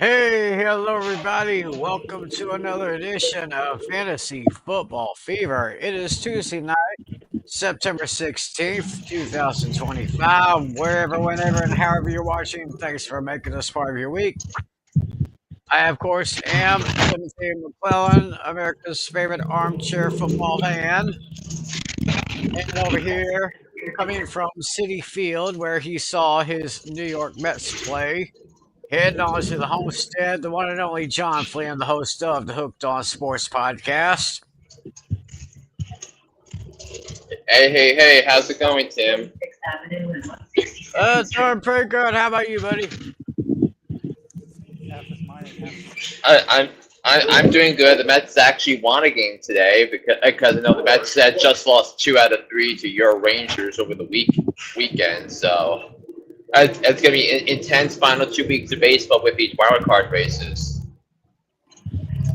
Hey, hello everybody. Welcome to another edition of Fantasy Football Fever. It is Tuesday night, September 16th, 2025. Wherever, whenever, and however you're watching, thanks for making us part of your week. I, of course, am Timothy McClellan, America's favorite armchair football fan. And over here, coming from City Field, where he saw his New York Mets play, heading on to the homestead, the one and only John Flynn, the host of the Hooked on Sports podcast. Hey, how's it going, Tim? Doing pretty good. How about you, buddy? I'm doing good. The Mets actually won a game today because I know the Mets had just lost 2 out of 3 to your Rangers over the weekend. So it's gonna be intense final 2 weeks of baseball with these wild card races.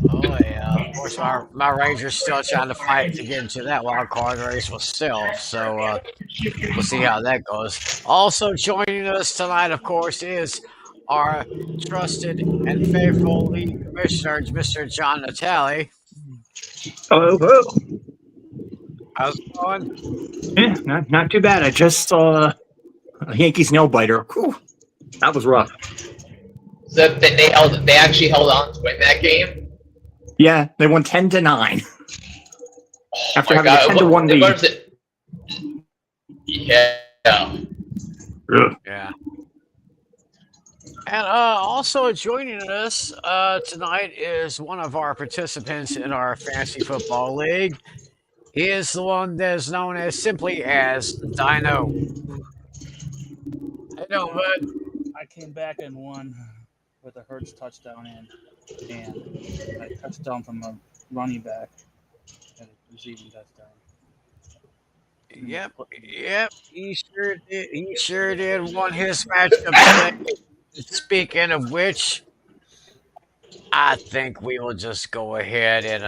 Oh, yeah. Of course, my Rangers still trying to fight to get into that wild card race with still. So we'll see how that goes. Also joining us tonight, of course, is our trusted and faithful league commissioner, Mr. John Natale. Hello. How's it going? Yeah, not too bad. I just saw a Yankees nail biter. Whew, that was rough. So they actually held on to win that game. Yeah, they won 10-9 after My having God, a 10-1 lead. what is it? Yeah. Ugh. Yeah. And also joining us tonight is one of our participants in our fantasy football league. He is the one that is known as simply as Dino. How you doing, bud? I came back and won with a Hurts touchdown and a touchdown from a running back and a receiving touchdown. Yep. He sure did won his matchup today. Speaking of which, I think we will just go ahead and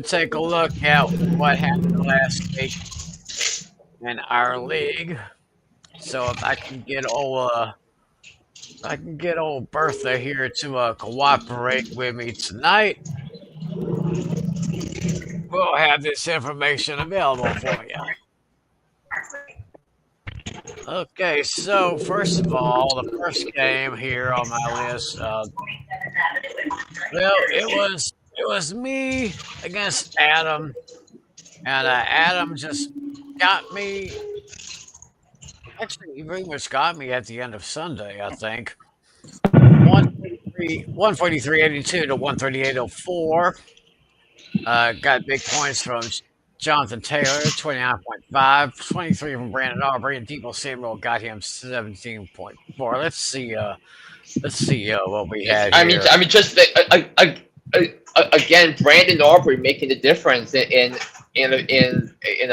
take a look at what happened last week in our league. So if I can get old Bertha here to cooperate with me tonight, we'll have this information available for you. Okay, so first of all, the first game here on my list, it was me against Adam, and Adam just got me. Actually, he pretty much got me at the end of Sunday, I think. 143.82 to 138.04. Got big points from Jonathan Taylor, 29.5, 23 from Brandon Aubrey, and Debo Samuel got him 17.4. Let's see what we had here. I mean, just again, Brandon Aubrey making the difference in a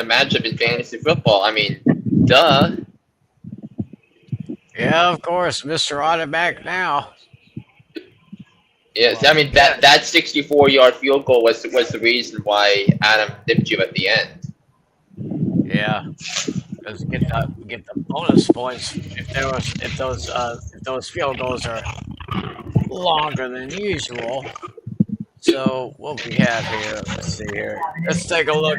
matchup in fantasy football. I mean, duh. Yeah, of course, Mr. Automatic now. Yes, I mean that 64-yard field goal was the reason why Adam dipped you at the end. Yeah, because get the bonus points if those field goals are longer than usual. So what we have here, let's see here. Let's take a look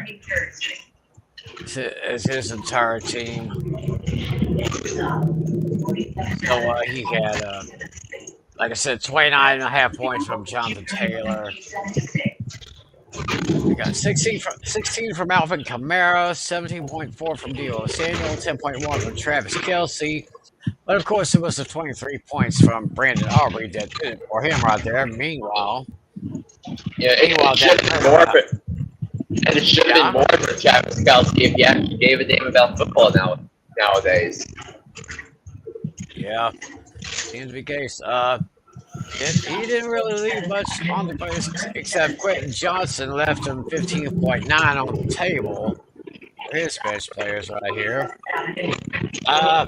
at his entire team. So he had, like I said, 29.5 points from Jonathan Taylor. We got 16 from Alvin Kamara, 17.4 from De'Von Samuel, 10.1 from Travis Kelce. But of course, it was the 23 points from Brandon Aubrey that did it for him right there. Meanwhile, it should have been more for Travis Kelce if he actually gave a damn about football nowadays. Yeah, seems to be the case. He didn't really leave much on the base except Quentin Johnson left him 15.9 on the table. His bench players right here. I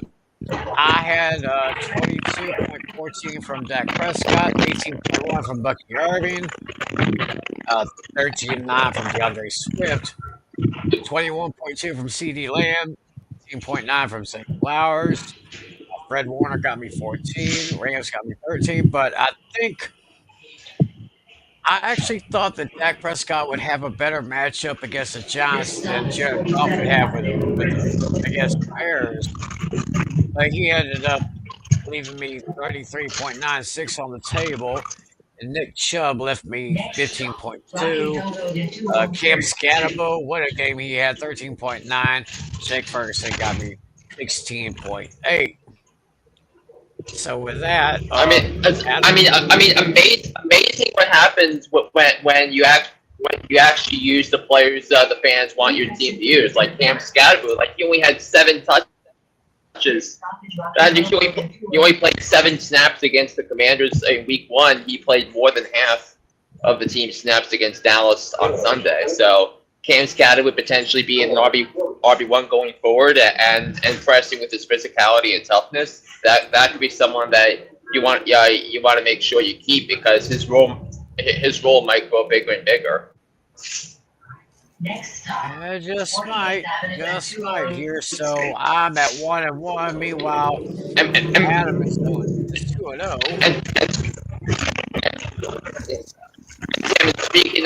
had 22.14 from Dak Prescott, 18.1 from Bucky Irving, 13.9 from DeAndre Swift, 21.2 from CD Lamb, 18.9 from St. Flowers, Fred Warner got me 14. Rams got me 13. But I actually thought that Dak Prescott would have a better matchup against the Giants than Jared Goff would have against the Bears. Like he ended up leaving me 33.96 on the table, and Nick Chubb left me 15.2. Cam Scatterbo, what a game he had, 13.9. Jake Ferguson got me 16.8. So with that, Adam, amazing what happens when you actually use the players the fans want your team to use. Like Cam Scatterbo, like he only had 7 touches. And he only played 7 snaps against the Commanders in Week 1. He played more than half of the team snaps against Dallas on Sunday. So Cam Scatterbo would potentially be an RB1 going forward, and impressing with his physicality and toughness. That could be someone that you want to make sure you keep, because his role might grow bigger and bigger. just might here. So I'm at 1-1. Meanwhile, Adam is going 2-0. And speaking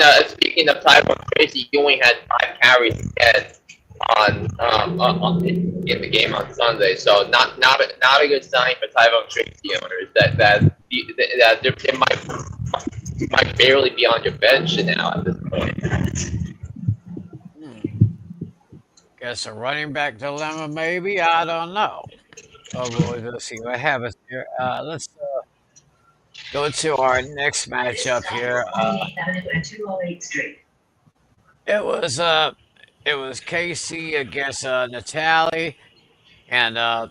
of Tyron Tracy, he only had 5 carries again in the game on Sunday. So not a good sign for Tyron Tracy owners that they might barely be on your bench now at this point. Guess a running back dilemma, maybe. I don't know. Oh, let's see what happens here. Let's go to our next matchup here. It was Casey against Natale, and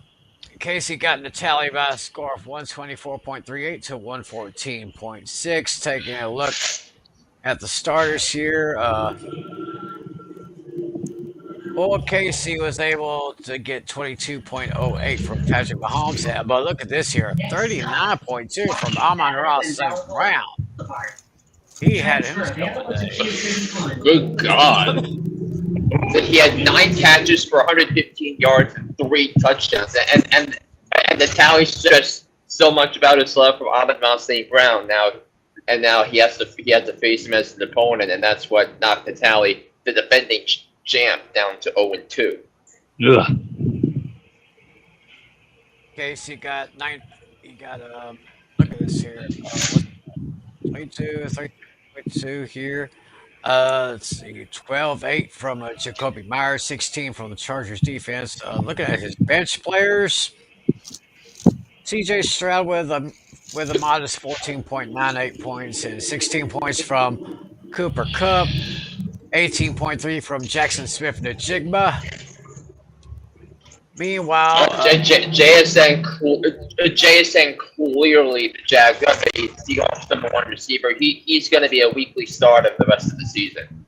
Casey got Natale by a score of 124.38 to 114.6. Taking a look at the starters here, Casey was able to get 22.08 from Patrick Mahomes, but look at this here, 39.2 from Amon-Ra St. Brown. He had him today. Good God. He had 9 catches for 115 yards and 3 touchdowns. And Natale stressed so much about his love for Amon-Ra St. Brown. Now he has to face him as an opponent, and that's what knocked Natale, the defending champ, down to 0-2. Ugh. Casey got 9. He got look at this here. 22 here. Let's see, 12-8 from Jacoby Myers, 16 from the Chargers defense. Looking at his bench players, C.J. Stroud with a modest 14.98 points and 16 points from Cooper Kupp, 18.3 from Jackson Smith-Njigba. Meanwhile, JSN clearly the Jags are the Seahawks' #1 receiver. He's going to be a weekly starter the rest of the season.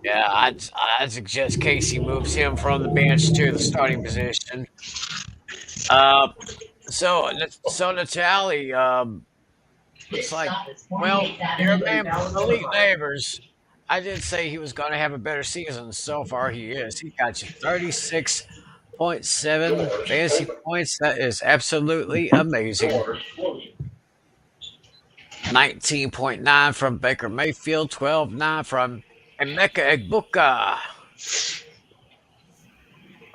Yeah, I'd suggest Casey moves him from the bench to the starting position. So Natale, it's like, well, you're a man with elite neighbors. I did say he was going to have a better season. So far, he is. He got you 36.7 fantasy points. That is absolutely amazing. 19.9 from Baker Mayfield, 12.9 from Emeka Egbuka.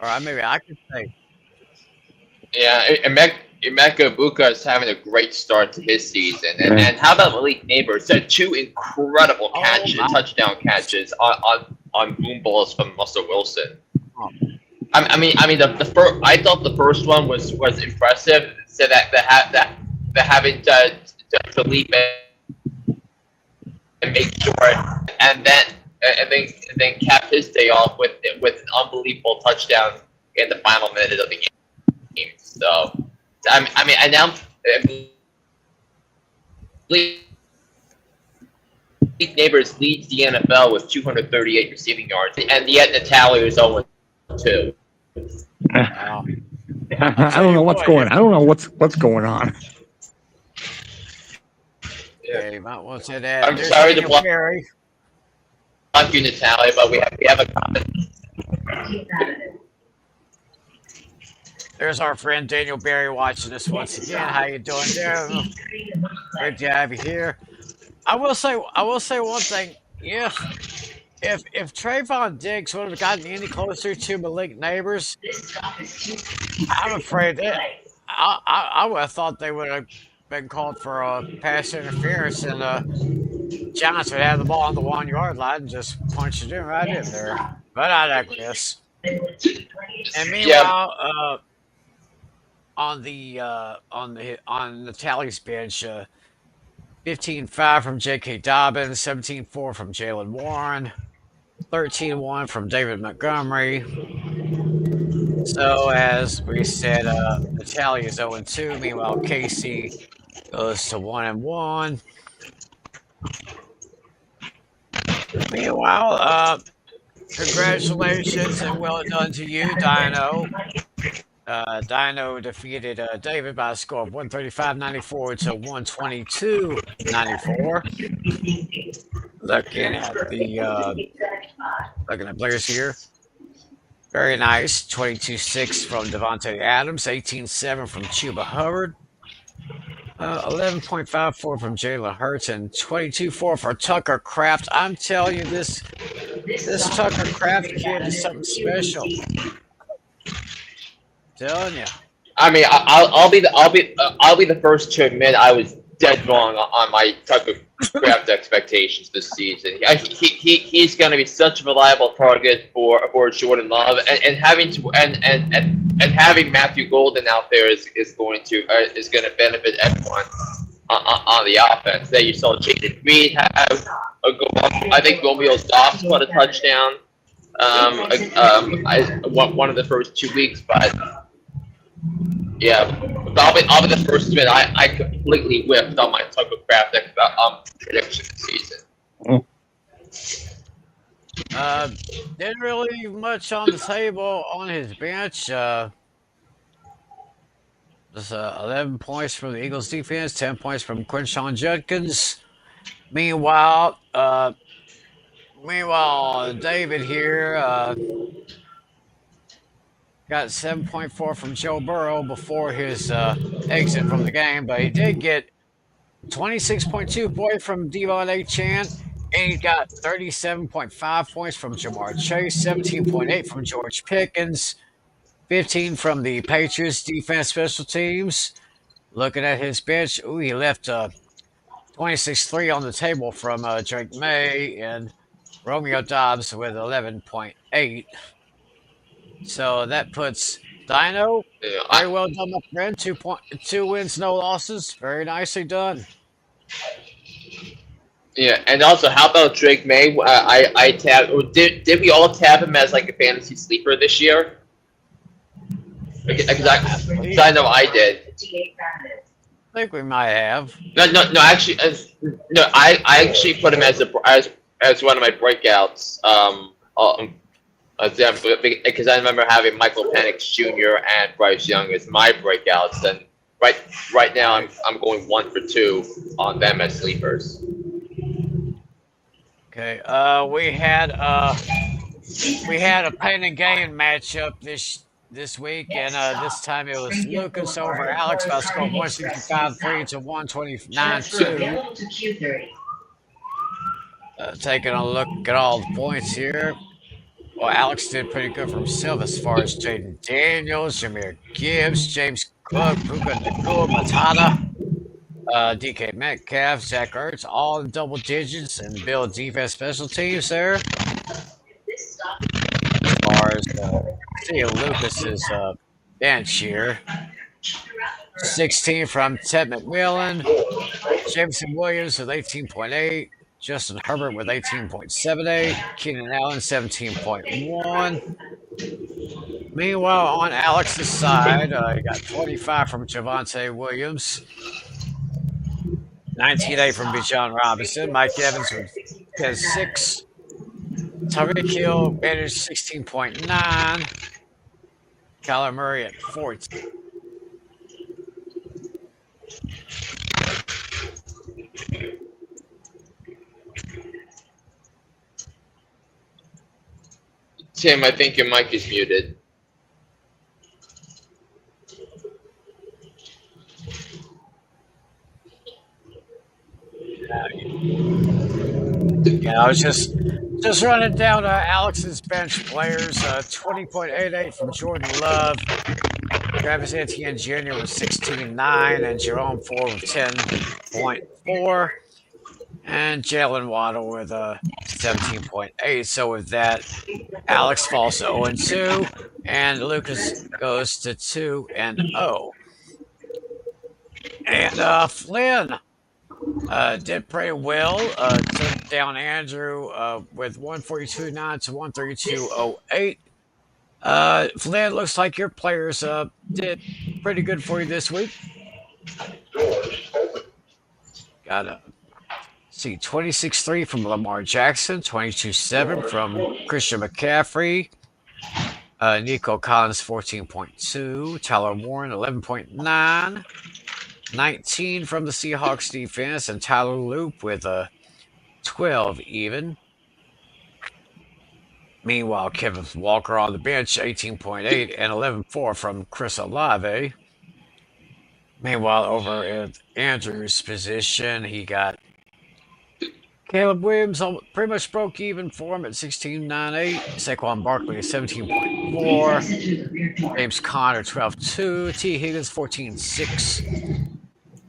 Or maybe I could say. Yeah, Emeka Egbuka is having a great start to his season. And how about Malik Neighbors? 2 incredible touchdown catches on boom balls from Russell Wilson. Oh. I thought the first one was impressive. So that having to leap and make sure, and then cap his day off with an unbelievable touchdown in the final minute of the game. So I now Neighbors leads the NFL with 238 receiving yards, and yet Natale is 0-2. Wow. I don't know what's going. I don't know what's going on. Yeah, you might want to say that. I'm sorry to block you, Natale, but we have a comment. There's our friend Daniel Barry watching us once again. How you doing there? Great to have you here. I will say one thing. If Trayvon Diggs would have gotten any closer to Malik Neighbors, I'm afraid that I would have thought they would have been called for a pass interference, and Johnson would have the ball on the 1 yard line and just punched it in right in there. But I digress. And Yeah, meanwhile, on Natale's bench, 15-5 from J.K. Dobbins, 17-4 from Jalen Warren, 13-1 from David Montgomery. So as we said, Natale is 0-2. Meanwhile, Casey goes to 1-1. Meanwhile, congratulations and well done to you, Dino. Dino defeated David by a score of 135-94 to 122-94. Looking at players here. Very nice. 22-6 from Devontae Adams, 18-7 from Chuba Hubbard, 11.54 from Jalen Hurts, and 22-4 for Tucker Kraft. I'm telling you, this Tucker Kraft kid is something special. Telling you. I mean, I'll be the first to admit I was dead wrong on my Tucker Craft expectations this season. He's going to be such a reliable target for Jordan Love, and having Matthew Golden out there is going to benefit everyone on the offense. There you saw Jaden Reed have a go up. I think Romeo Dobbs got a touchdown. One of the first 2 weeks, but. Yeah, I'll be the first to admit I completely whiffed on my Tucker Craft prediction this season. Didn't really leave much on the table on his bench. Just 11 points from the Eagles defense, 10 points from Quinshawn Judkins. Meanwhile, David here got 7.4 from Joe Burrow before his exit from the game, but he did get 26.2 points from De'Von Achane, and he got 37.5 points from Jamar Chase, 17.8 from George Pickens, 15 from the Patriots defense special teams. Looking at his bench, he left 26-3 on the table from Drake May and Romeo Dobbs with 11.8. So that puts Dino. Very well done, my friend. 2 wins, no losses. Very nicely done. Yeah, and also, how about Drake May? I tabbed. Did we all tab him as like a fantasy sleeper this year? Because I know I did. I think we might have. No. Actually, I actually put him as one of my breakouts. Because I remember having Michael Penix Jr. and Bryce Young as my breakouts, and right now I'm going 1 for 2 on them as sleepers. Okay. We had a pain and gain matchup this week, and this time it was Lucas over Alex by a score of 165-3 to 129-2. Taking a look at all the points here. Well, Alex did pretty good for himself as far as Jaden Daniels, Jahmyr Gibbs, James Cook, Puka Nacua, Matata, DK Metcalf, Zach Ertz, all in double digits, and Bill defense special teams there. As far as Lucas's bench here. 16 from Ted McMillan, Jameson Williams with 18.8. Justin Herbert with 18.78, Keenan Allen 17.1. Meanwhile, on Alex's side, you got 25 from Javonte Williams, 19.8 from Bijan Robinson, Mike Evans with 10.6, Tyreek Hill managed 16.9, Kyler Murray at 14. Tim, I think your mic is muted. Yeah, I was just running down Alex's bench players. 20.88 from Jordan Love. Travis Etienne Jr. with 16.9, and Jerome Ford with 10.4, and Jalen Waddle with 17.8. So with that, Alex falls to 0-2, and Lucas goes to 2-0. And Flynn did pretty well. Took down Andrew with 142.9 to 132.08. Flynn, looks like your players did pretty good for you this week. Got a see 26.3 from Lamar Jackson, 22.7 from Christian McCaffrey, Nico Collins 14.2, Tyler Warren 11.9, 19 from the Seahawks defense, and Tyler Loop with a 12 even. Meanwhile, Kevin Walker on the bench, 18.8 and 11.4 from Chris Olave. Meanwhile, over at Andrew's position, he got Caleb Williams pretty much broke even for him at 16.98. Saquon Barkley at 17.4. James Conner 12.2. T. Higgins 14.6.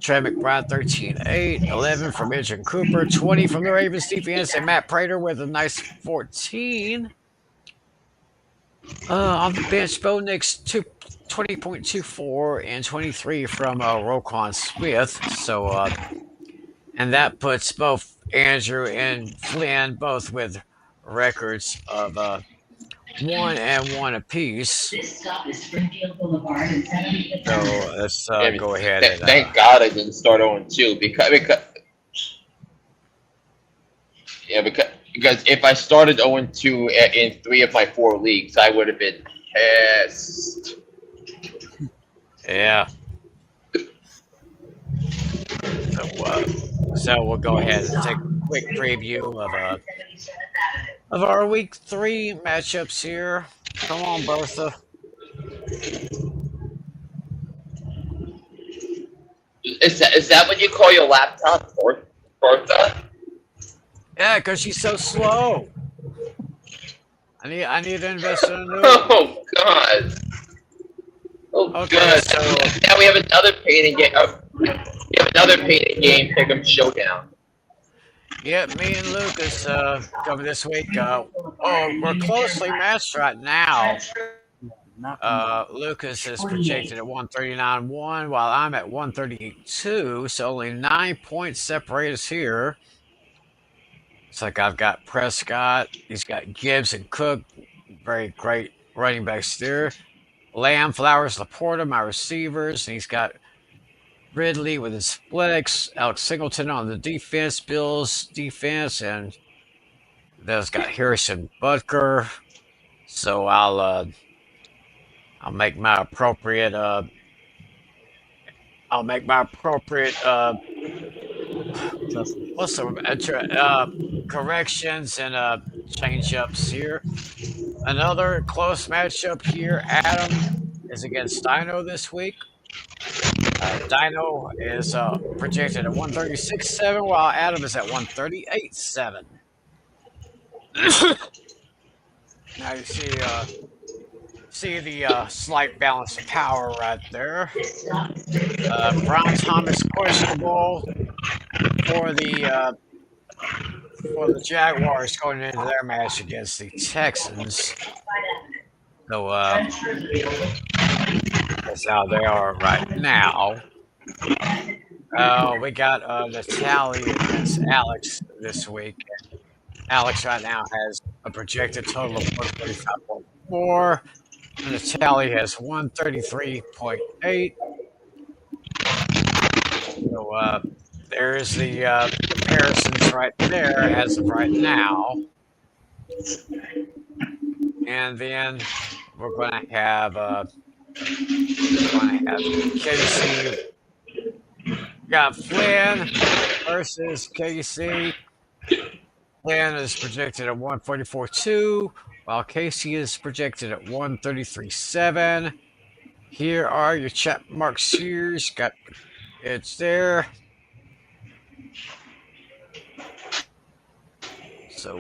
Trey McBride 13.8. 11 from Edgerrin Cooper. 20 from the Ravens defense. And Matt Prater with a nice 14. On the bench, Bo Nix 20.24 and 23 from Roquan Smith. So, and that puts both Andrew and Flynn both with records of 1-1 apiece. So let's go ahead and thank God I didn't start 0-2 because if I started 0-2 in 3 of my 4 leagues, I would have been pissed. Yeah. So we'll go ahead and take a quick preview of our week 3 matchups here. Come on, Bertha. Is that what you call your laptop, Bertha? Yeah, because she's so slow. I need to invest in a new. Oh God. Oh Okay, God. so Now we have another painting game. We have another painting game. Pick'em showdown. yeah, me and Lucas coming this week. We're closely matched right now. Lucas is projected at 139.1, while I'm at 138.2. So only 9 points separate us here. It's like I've got Prescott. He's got Gibbs and Cook. Very great running backs there. Lamb, Flowers, Laporta, my receivers. And he's got Ridley with his flex. Alex Singleton on the defense. Bills defense. And there's got Harrison Butker. So I'll make my appropriate corrections and change ups here. Another close matchup here. Adam is against Dino this week. Dino is projected at 136.7, while Adam is at 138.7. Now you see the slight balance of power right there. Brian Thomas questionable for the Jaguars going into their match against the Texans. So that's how they are right now. We got Natale against Alex this week. Alex right now has a projected total of 135.4. Natale has 133.8. So there's the comparisons right there as of right now. And then we're going to have Casey. Got Flynn versus Casey. Flynn is projected at 144.2, while Casey is projected at 133.7. Here are your chat marks here. It's there. So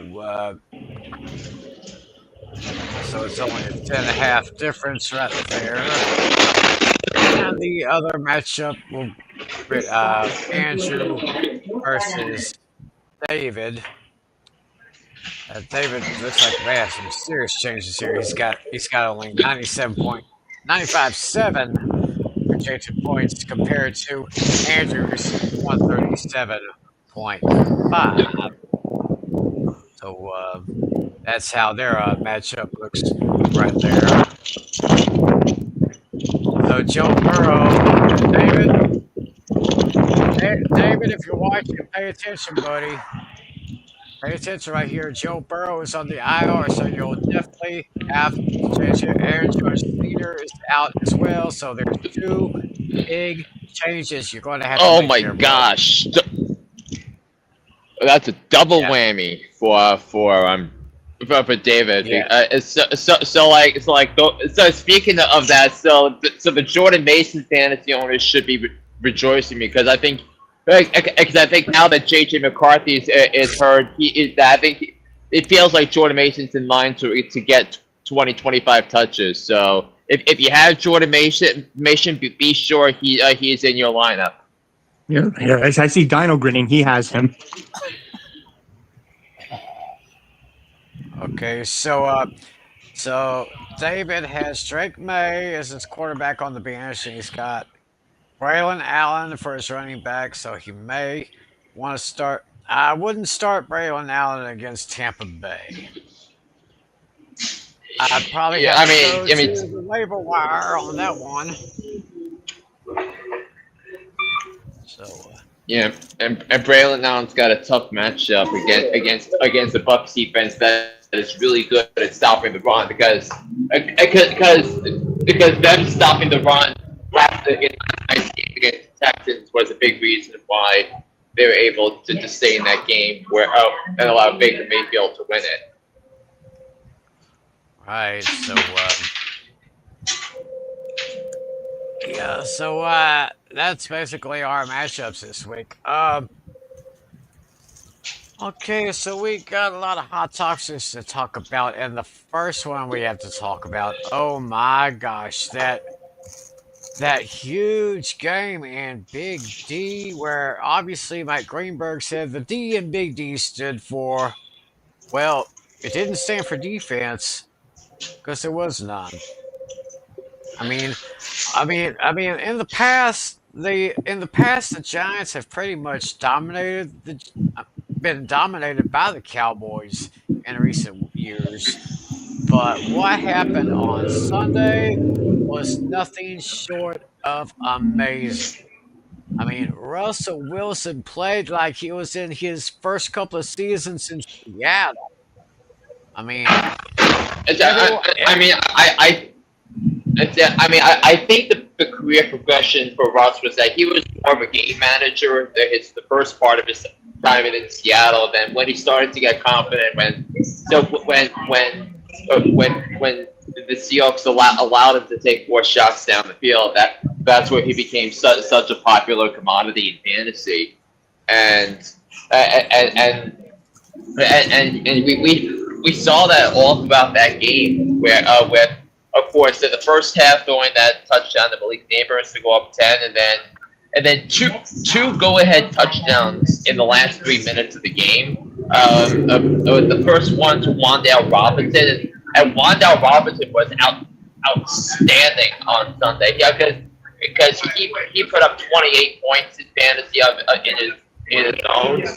it's only a 10.5 difference right there. And the other matchup will be Andrew versus David. David looks like may have some serious changes here. He's got only 97.957 projected points compared to Andrew's 137.5. So that's how their matchup looks right there. So Joe Burrow, David, if you're watching, pay attention, buddy. Pay attention right here. Joe Burrow is on the IR, so you'll definitely have to change it. Aaron George Sr. is out as well, so there's two big changes you're going to have to Oh make my there, bud. gosh, that's a double Yeah. whammy for David. Yeah. So speaking of that, so the Jordan Mason fantasy owners should be rejoicing because I think now that JJ McCarthy is hurt, I think it feels like Jordan Mason's in line to get 25 touches. So if you have Jordan Mason, be sure he is in your lineup. Yeah, as I see Dino grinning, he has him. Okay, so David has Drake May as his quarterback on the bench, and he's got Braylon Allen for his running back, so he may want to start. I wouldn't start Braylon Allen against Tampa Bay. I'd probably have to go to the waiver wire on that one. So yeah, and Braylon Allen's got a tough matchup against the Bucs defense that is really good at stopping the run because them stopping the run against the Texans was a big reason why they were able to stay in that game and allow Baker Mayfield to win it. right, so that's basically our matchups this week. Okay, so we got a lot of hot topics to talk about, and the first one we have to talk about, oh my gosh, that huge game in Big D, where obviously Mike Greenberg said the D in Big D stood for, well, it didn't stand for defense because there was none. I mean, in the past, the Giants have pretty much been dominated by the Cowboys in recent years. But what happened on Sunday was nothing short of amazing. I mean, Russell Wilson played like he was in his first couple of seasons in Seattle. I mean, I think the career progression for Russ was that he was more of a game manager. The first part of his time in Seattle. Then when he started to get confident, when the Seahawks allowed him to take 4 shots down the field, that's where he became such a popular commodity in fantasy, and we saw that all throughout that game where of course in the first half throwing that touchdown to Malik Neighbors to go up 10, and then two go-ahead touchdowns in the last 3 minutes of the game. The first one to Wan'Dale Robinson, and Wan'Dale Robinson was outstanding on Sunday. Yeah, because he put up 28 points in fantasy in his own. So,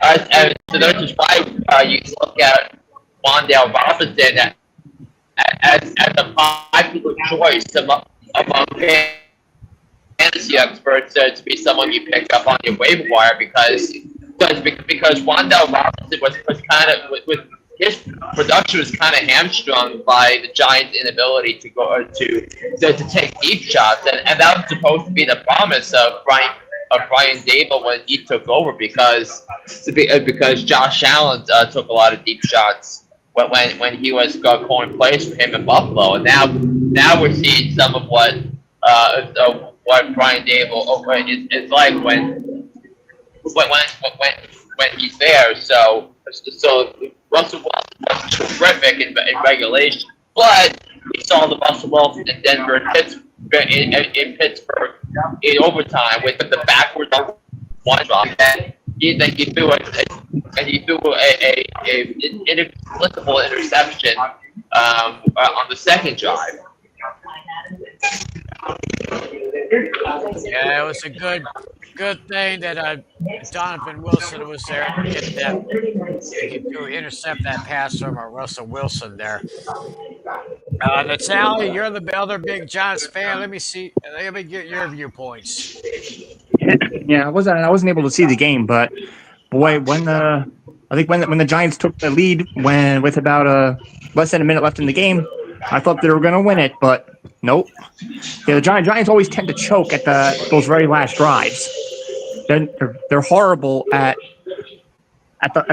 and so that's just why you look at Wan'Dale Robinson as a popular choice among fantasy experts to be someone you pick up on your waiver wire because Wan'Dale Robinson was kind of with his production was kind of hamstrung by the Giants' inability to take deep shots, and that was supposed to be the promise of Brian Dable when he took over because Josh Allen took a lot of deep shots when he was calling plays for him in Buffalo, and now we're seeing some of what Brian Dable is like when he's there. So So Russell Wilson was terrific in regulation, but we saw the Russell Wilson in Denver and Pittsburgh in overtime with the backwards one drop. And he threw an inexplicable interception on the second drive. Yeah, it was a good thing that Donovan Wilson was there to get to intercept that pass from Russell Wilson there. Natale, you're the other big Giants fan. Let me get your viewpoints. Yeah, I wasn't able to see the game, but boy, when the Giants took the lead with about less than a minute left in the game, I thought they were going to win it, but nope. Yeah, the Giants always tend to choke at those very last drives. They're horrible at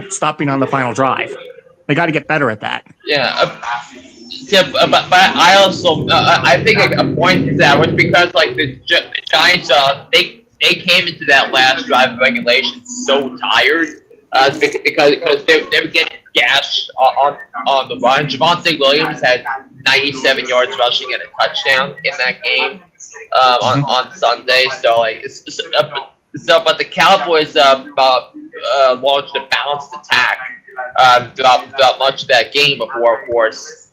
stopping on the final drive. They got to get better at that. Yeah. But I also I think a point to that was because like the Giants they came into that last drive of regulation so tired because they were getting gashed on the run. Javonte Williams had 97 yards rushing and a touchdown in that game on Sunday. So but the Cowboys launched a balanced attack throughout much of that game before, of course,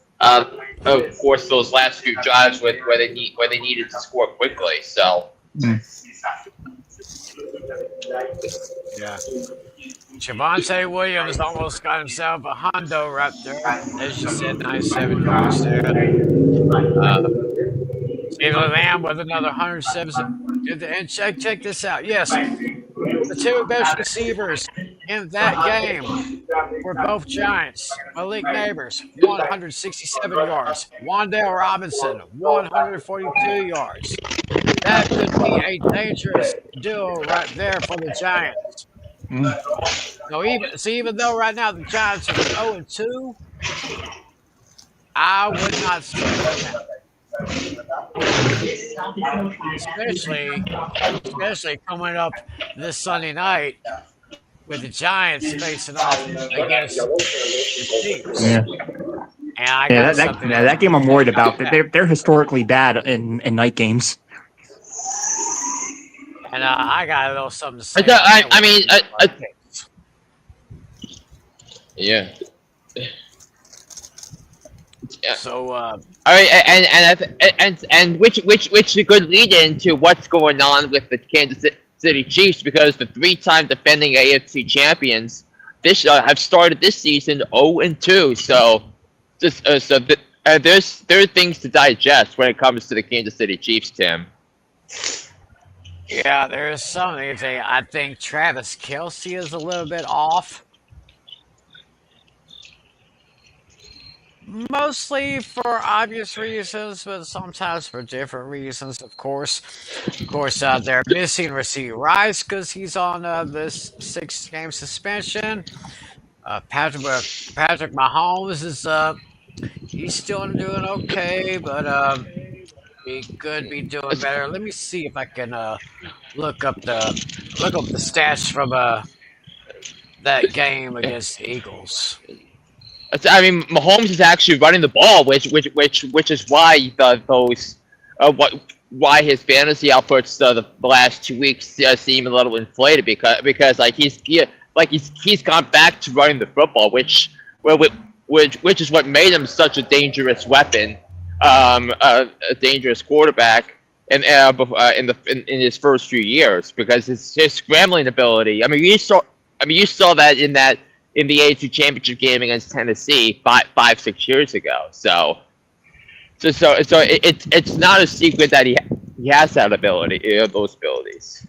those last few drives where they needed to score quickly. So. Yeah. Javonte Williams almost got himself a Hondo right there. As you said, 97 yards there. Stephen Lamb with another 107. And check this out. Yes, the two best receivers in that game were both Giants. Malik Neighbors, 167 yards. Wan'Dale Robinson, 142 yards. That could be a dangerous duo right there for the Giants. So even though right now the Giants are 0-2, I would not skip them out. Especially coming up this Sunday night with the Giants facing off against the Chiefs. Yeah. And I got that game I'm worried about. They're historically bad in night games. And I got a little something to say. Yeah. So, which is a good lead into what's going on with the Kansas City Chiefs, because the three-time defending AFC champions have started this season 0-2. So, there are things to digest when it comes to the Kansas City Chiefs, Tim. Yeah, there is something to say. I think Travis Kelce is a little bit off. Mostly for obvious reasons, but sometimes for different reasons, of course. They're missing Rasheed Rice because he's on this 6-game suspension. Patrick Mahomes is he's still doing okay, but he could be doing better. Let me see if I can look up the stats from that game against the Eagles. I mean, Mahomes is actually running the ball, which is why why his fantasy outputs the last 2 weeks seem a little inflated because he's gone back to running the football, which is what made him such a dangerous weapon, a dangerous quarterback, in his first few years, because his scrambling ability. I mean, you saw that in the AFC Championship game against Tennessee 5-6 years ago. So it's not a secret that he has that ability, those abilities.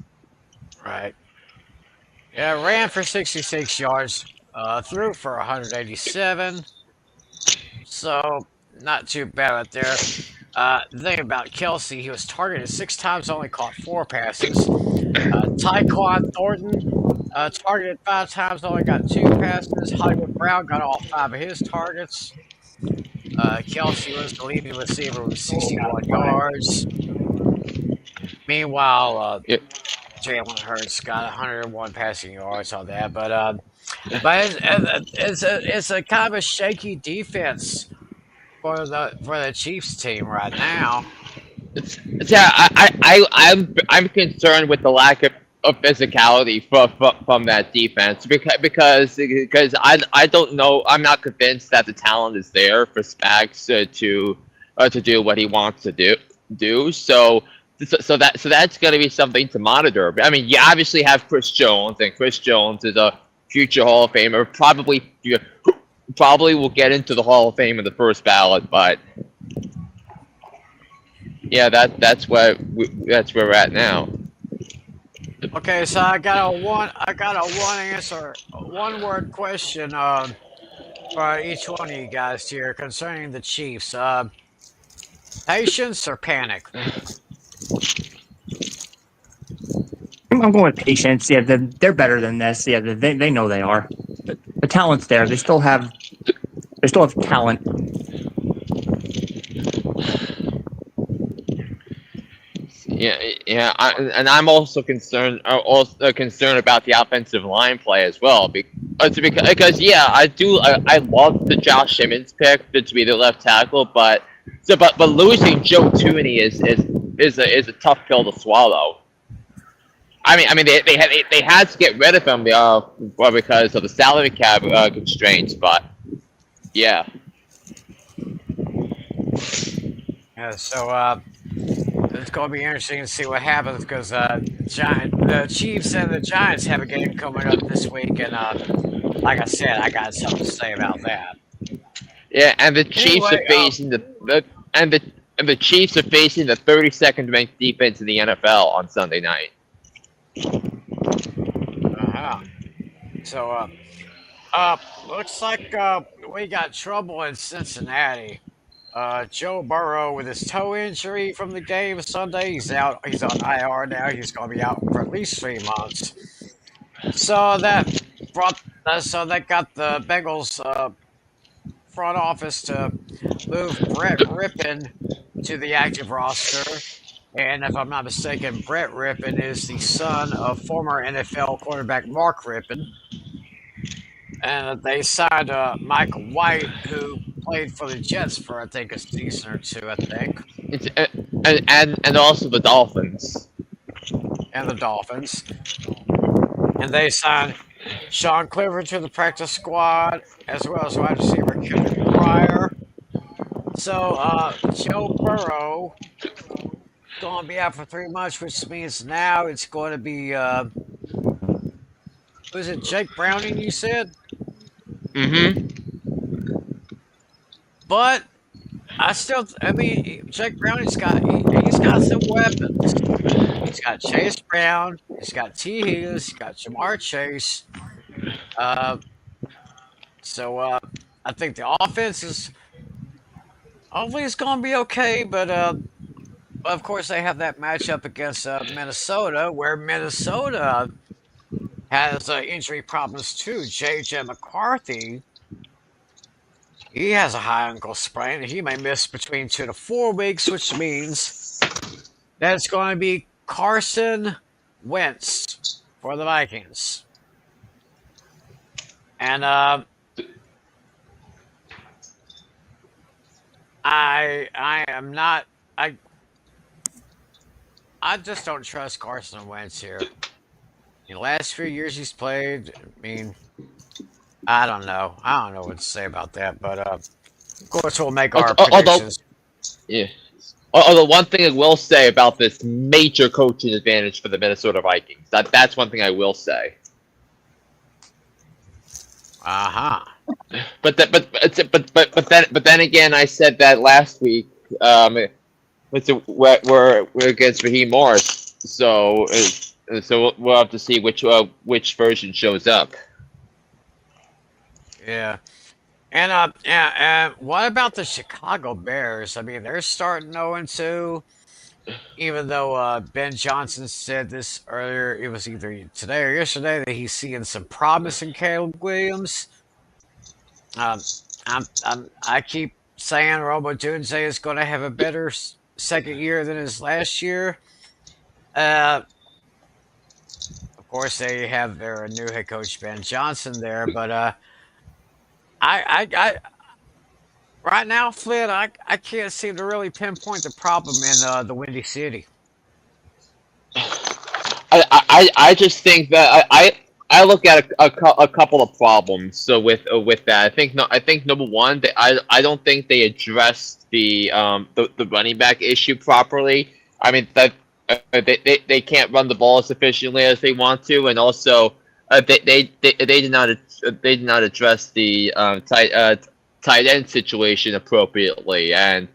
Right. Yeah, ran for 66 yards, threw for 187. So not too bad out there. The thing about Kelce, he was targeted 6 times, only caught 4 passes. Tyquan Thornton, targeted 5 times, only got 2 passes. Hollywood Brown got all 5 of his targets. Kelce was the leading receiver with 61 yards. Meanwhile, Jalen Hurts got 101 passing yards on that. But But it's a kind of a shaky defense for the Chiefs team right now. Yeah, I'm concerned with the lack of physicality from that defense because I don't know, I'm not convinced that the talent is there for Spags to do what he wants to do. So that's going to be something to monitor. I mean, you obviously have Chris Jones, and Chris Jones is a future Hall of Famer. Probably will get into the Hall of Fame in the first ballot, but yeah, that's where we're at now. Okay, so I got a one answer, one word question for each one of you guys here concerning the Chiefs. Patience or panic? I'm going with patience. Yeah, they're better than this. Yeah, they know they are. The talent's there. They still have talent. Yeah, yeah, and I'm also concerned about the offensive line play as well. Because yeah, I love the Josh Simmons pick to be the left tackle, but losing Joe Tooney is a tough pill to swallow. I mean they had to get rid of him well, because of the salary cap constraints, but yeah. Yeah, so it's going to be interesting to see what happens because the Chiefs and the Giants have a game coming up this week, and like I said, I got something to say about that. Yeah, and the Chiefs are Anyway, facing and the and the Chiefs are facing the 32nd ranked defense in the NFL on Sunday night. uh-huh. So looks like we got trouble in Cincinnati. Joe Burrow with his toe injury from the game Sunday. He's out. He's on IR now. He's going to be out for at least 3 months. So that got the Bengals front office to move Brett Rippon to the active roster. And if I'm not mistaken, Brett Rippon is the son of former NFL quarterback Mark Rippon. And they signed Mike White, who played for the Jets for I think a season or two, I think, It's, and also the Dolphins. and the Dolphins. And they signed Sean Clifford to the practice squad, as well as wide receiver Kevin Pryor. So Joe Burrow going to be out for 3 months, which means now it's going to be was it Jake Browning? You said, Mm-hmm. but I mean, Jake Browning's he's got some weapons. He's got Chase Brown, he's got T. Higgins, he's got Jamar Chase. Uh, so I think the offense is hopefully it's going to be okay, but of course they have that matchup against Minnesota, where Minnesota has injury problems too. J.J. McCarthy, he has a high ankle sprain, and he may miss between 2 to 4 weeks, which means that it's going to be Carson Wentz for the Vikings. And I am not I just don't trust Carson Wentz here. In the last few years he's played, I mean, I don't know. I don't know what to say about that, but of course we'll make our Although, predictions. yeah. Although one thing I will say about this major coaching advantage for the Minnesota Vikings, that's one thing I will say. Uh-huh. But then again, I said that last week. We're against Raheem Morris, so we'll have to see which version shows up. Yeah. And what about the Chicago Bears? I mean, they're starting 0-2, even though Ben Johnson said this earlier. It was either today or yesterday that he's seeing some promise in Caleb Williams. Um, I keep saying Robo Dunze is going to have a better second year than his last year. Uh, of course, they have their new head coach Ben Johnson there, but I right now, Flynn, I can't seem to really pinpoint the problem in the Windy City. I just think that I look at a couple of problems. So with that, I think number one, I don't think they addressed the running back issue properly. I mean that they can't run the ball as efficiently as they want to, and also they did not address the tight end situation appropriately, and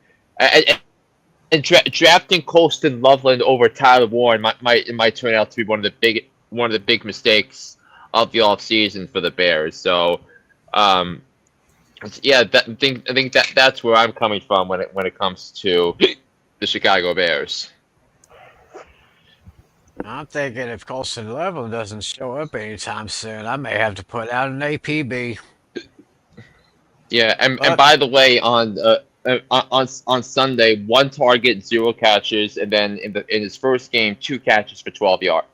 drafting Colston Loveland over Tyler Warren might turn out to be one of the big mistakes of the offseason for the Bears. So, um, yeah, I think that's where I'm coming from when it comes to the Chicago Bears. I'm thinking if Colson Level doesn't show up anytime soon, I may have to put out an APB. Yeah, and But by the way, on Sunday, one target, zero catches, and then in his first game, two catches for 12 yards.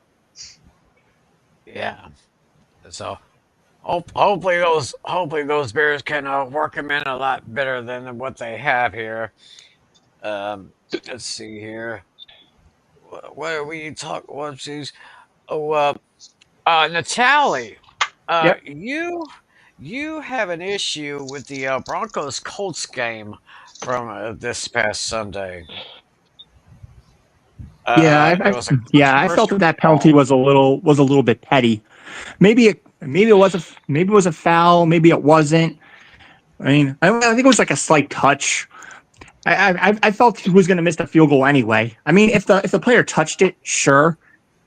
yeah, so hopefully those Bears can work him in a lot better than what they have here. Let's see here. What are we talk? What's Oh, Natale, Yep. you have an issue with the Broncos Colts game from this past Sunday. Yeah, It was a I felt that controversial that penalty call. was a little bit petty. Maybe it was a foul. Maybe it wasn't. I mean, I think it was like a slight touch. I felt he was going to miss the field goal anyway. I mean, if the player touched it, sure,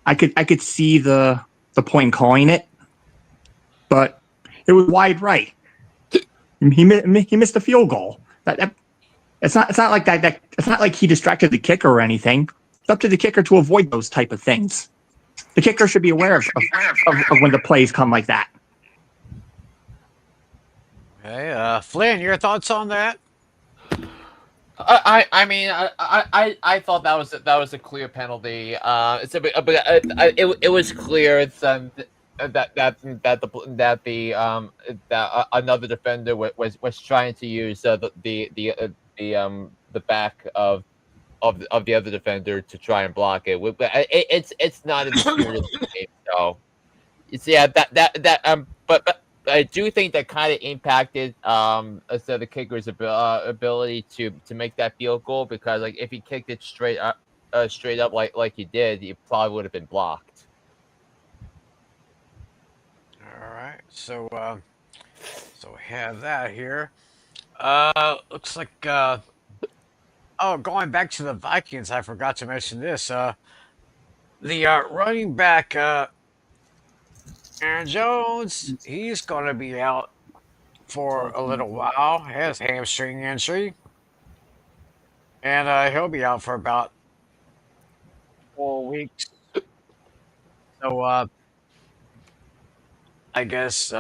I could see the point in calling it, but it was wide right. He missed the field goal. It's not like that. It's not like he distracted the kicker or anything. It's up to the kicker to avoid those type of things. The kicker should be aware of when the plays come like that. Okay, Flynn, your thoughts on that? I mean I thought that was a clear penalty. It's a bit, but it was clear that another defender was trying to use the back of the other defender to try and block it. It's not in the spirit of the game, so it's yeah but I do think that kind of impacted so the kicker's ability to make that field goal, because like if he kicked it straight up like he did, he probably would have been blocked. All right, so we have that here. Looks like oh, going back to the Vikings, I forgot to mention this. The running back Aaron Jones, he's going to be out for a little while. He has hamstring injury, and he'll be out for about 4 weeks. So I guess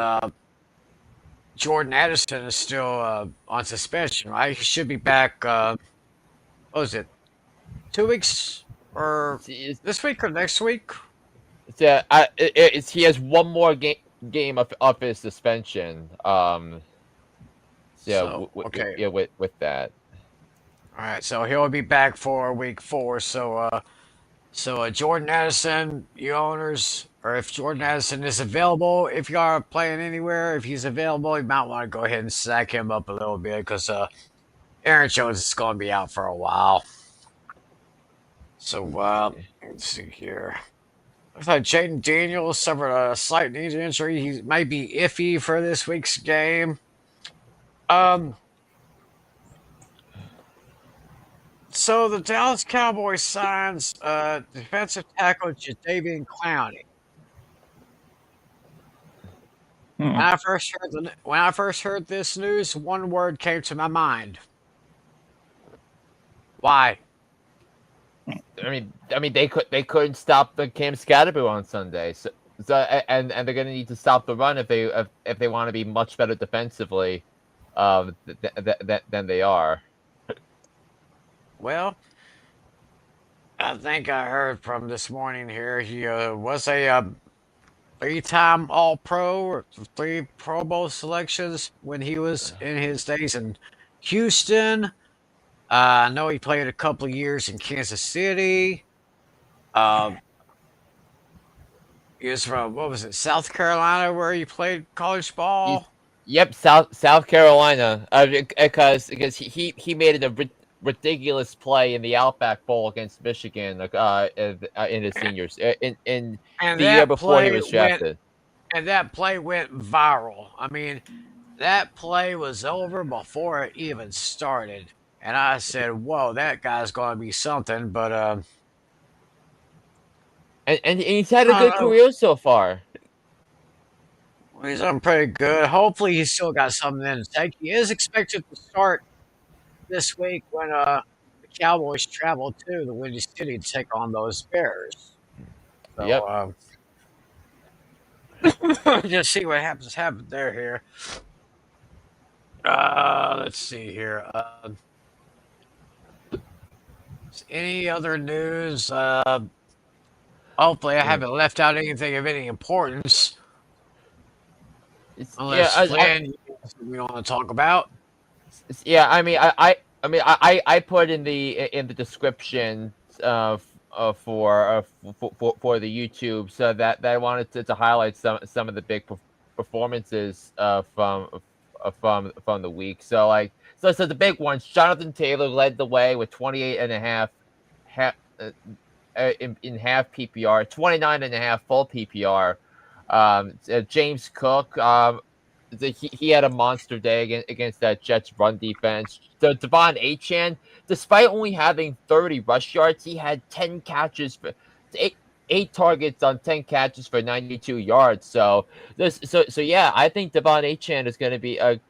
Jordan Addison is still on suspension, right? He should be back. What was it? 2 weeks or this week or next week? Yeah, he has one more game of his suspension. Yeah, So okay, yeah, with that. all right. So he'll be back for week 4. So Jordan Addison, you owners, or if Jordan Addison is available, if you are playing anywhere, if he's available, you might want to go ahead and sack him up a little bit because Aaron Jones is going to be out for a while. So let's see here. Looks like Jaden Daniels suffered a slight knee injury. He might be iffy for this week's game. Um, so the Dallas Cowboys signs defensive tackle Jadeveon Clowney. When I first heard this news, one word came to my mind. Why? I mean, they couldn't stop the Cam Scatterboo on Sunday, and they're gonna need to stop the run if they want to be much better defensively, than they are. Well, I think I heard from this morning here. He was a three-time All-Pro, or 3 Pro Bowl selections when he was in his days in Houston. I know he played a couple of years in Kansas City. Uh, he was from, what was it, South Carolina, where he played college He's, ball. yep, South Carolina. Because he made a ridiculous play in the Outback Bowl against Michigan. In his seniors in And the year that before he play was went drafted. and that play went viral. I mean, that play was over before it even started. And I said, "Whoa, that guy's going to be something." But And he's had a I good don't know. career so far. He's done pretty good. Hopefully, he's still got something in his tank. He is expected to start this week when the Cowboys travel to the Windy City to take on those Bears. So Yep. just see what happens there here. Let's see here. Any other news? Hopefully, I Mm. haven't left out anything of any importance. Yeah, Unless Flynn, you have something we want to talk about. yeah. I put in the description for the YouTube, so that I wanted to highlight some of the big performances from the week. So the big ones. Jonathan Taylor led the way with 28 and a half in half PPR, 29 and a half full PPR. James Cook, he had a monster day against that Jets run defense. So De'Von Achane, despite only having 30 rush yards, he had 10 catches for eight targets on 10 catches for 92 yards. So yeah, I think De'Von Achane is going to be an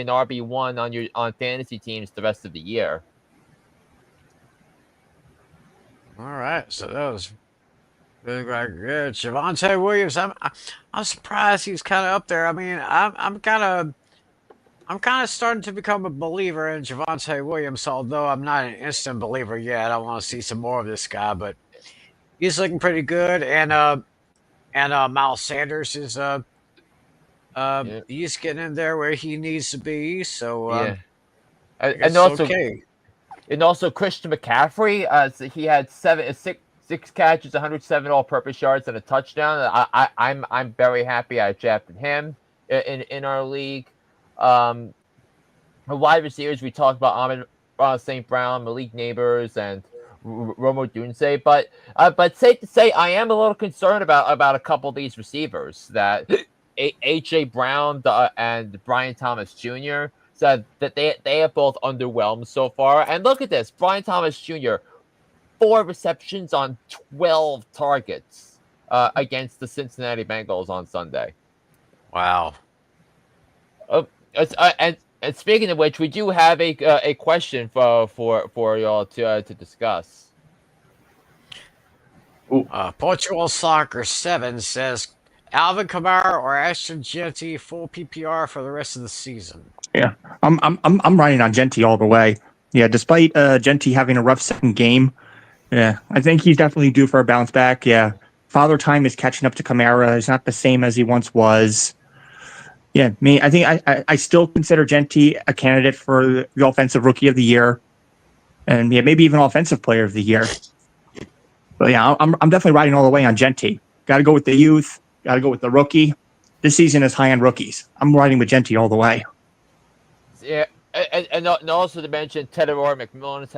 RB1 on fantasy teams the rest of the year. All right, so that was really quite good. Javonte Williams, I'm surprised he's kind of up there. I mean, I'm kind of starting to become a believer in Javonte Williams, although I'm not an instant believer yet. I want to see some more of this guy, but he's looking pretty good. And Miles Sanders is Yeah, he's getting in there where he needs to be. So yeah. I And guess also okay. Christian McCaffrey, so he had six catches, 107 all-purpose yards, and a touchdown. I'm very happy I drafted him in our league. Um, the wide receivers we talked about Ahmed St. Brown, Malik Neighbors, and Romo Dunze. But safe to say, I am a little concerned about a couple of these receivers that AJ Brown and Brian Thomas Jr. said that they have both underwhelmed so far. And look at this, Brian Thomas Jr. 4 receptions on 12 targets against the Cincinnati Bengals on Sunday. Wow. And speaking of which, we do have a question for y'all to discuss. Portugal Soccer 7 says Alvin Kamara or Ashton Genty full PPR for the rest of the season. Yeah, I'm riding on Genty all the way. Yeah, despite Genty having a rough second game, yeah, I think he's definitely due for a bounce back. Yeah, Father Time is catching up to Kamara. He's not the same as he once was. Yeah, I think I still consider Genty a candidate for the offensive rookie of the year, and yeah, maybe even offensive player of the year. But yeah, I'm definitely riding all the way on Genty. Got to go with the youth. Got to go with the rookie. This season is high end rookies. I'm riding with Genty all the way. Yeah, and also to mention, Tedor McMillan is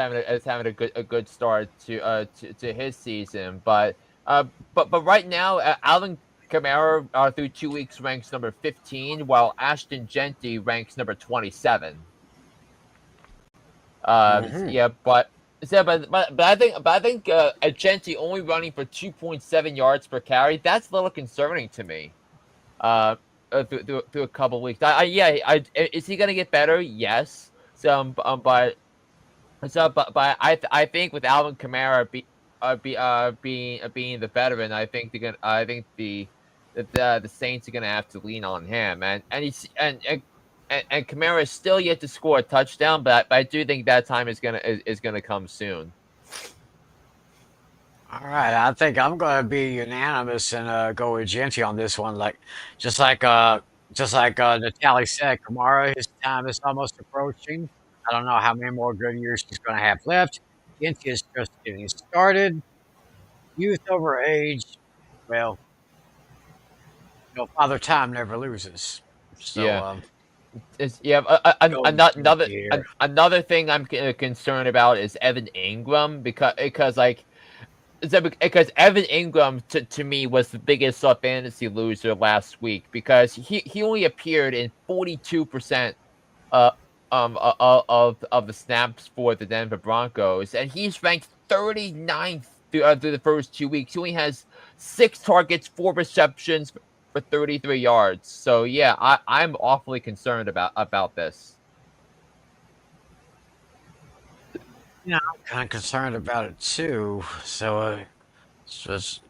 having a good start to his season, but right now, Alvin Kamara through 2 weeks ranks number 15, while Ashton Genty ranks number 27. Mm-hmm. Yeah, but I think Genty only running for 2.7 yards per carry. That's a little concerning to me. Through a couple weeks. Is he gonna get better? Yes. But I think with Alvin Kamara being the veteran, I think the Saints are gonna have to lean on him, and Kamara is still yet to score a touchdown, but I do think that time is gonna come soon. All right, I think I'm going to be unanimous and go with Genty on this one. Just like uh, just like Natali said, Kamara, his time is almost approaching. I don't know how many more good years he's going to have left. Genty is just getting started. Youth over age, well, Father Time never loses. So Yeah. Yeah. go with Genty here. Another thing I'm concerned about is Evan Ingram because like because Evan Ingram to me was the biggest fantasy loser last week because he only appeared in 42% uh of the snaps for the Denver Broncos, and he's ranked 39th through the first 2 weeks. He only has 6 targets, 4 receptions for 33 yards. So yeah, I'm awfully concerned about this. Yeah, I'm kind of concerned about it too. So it's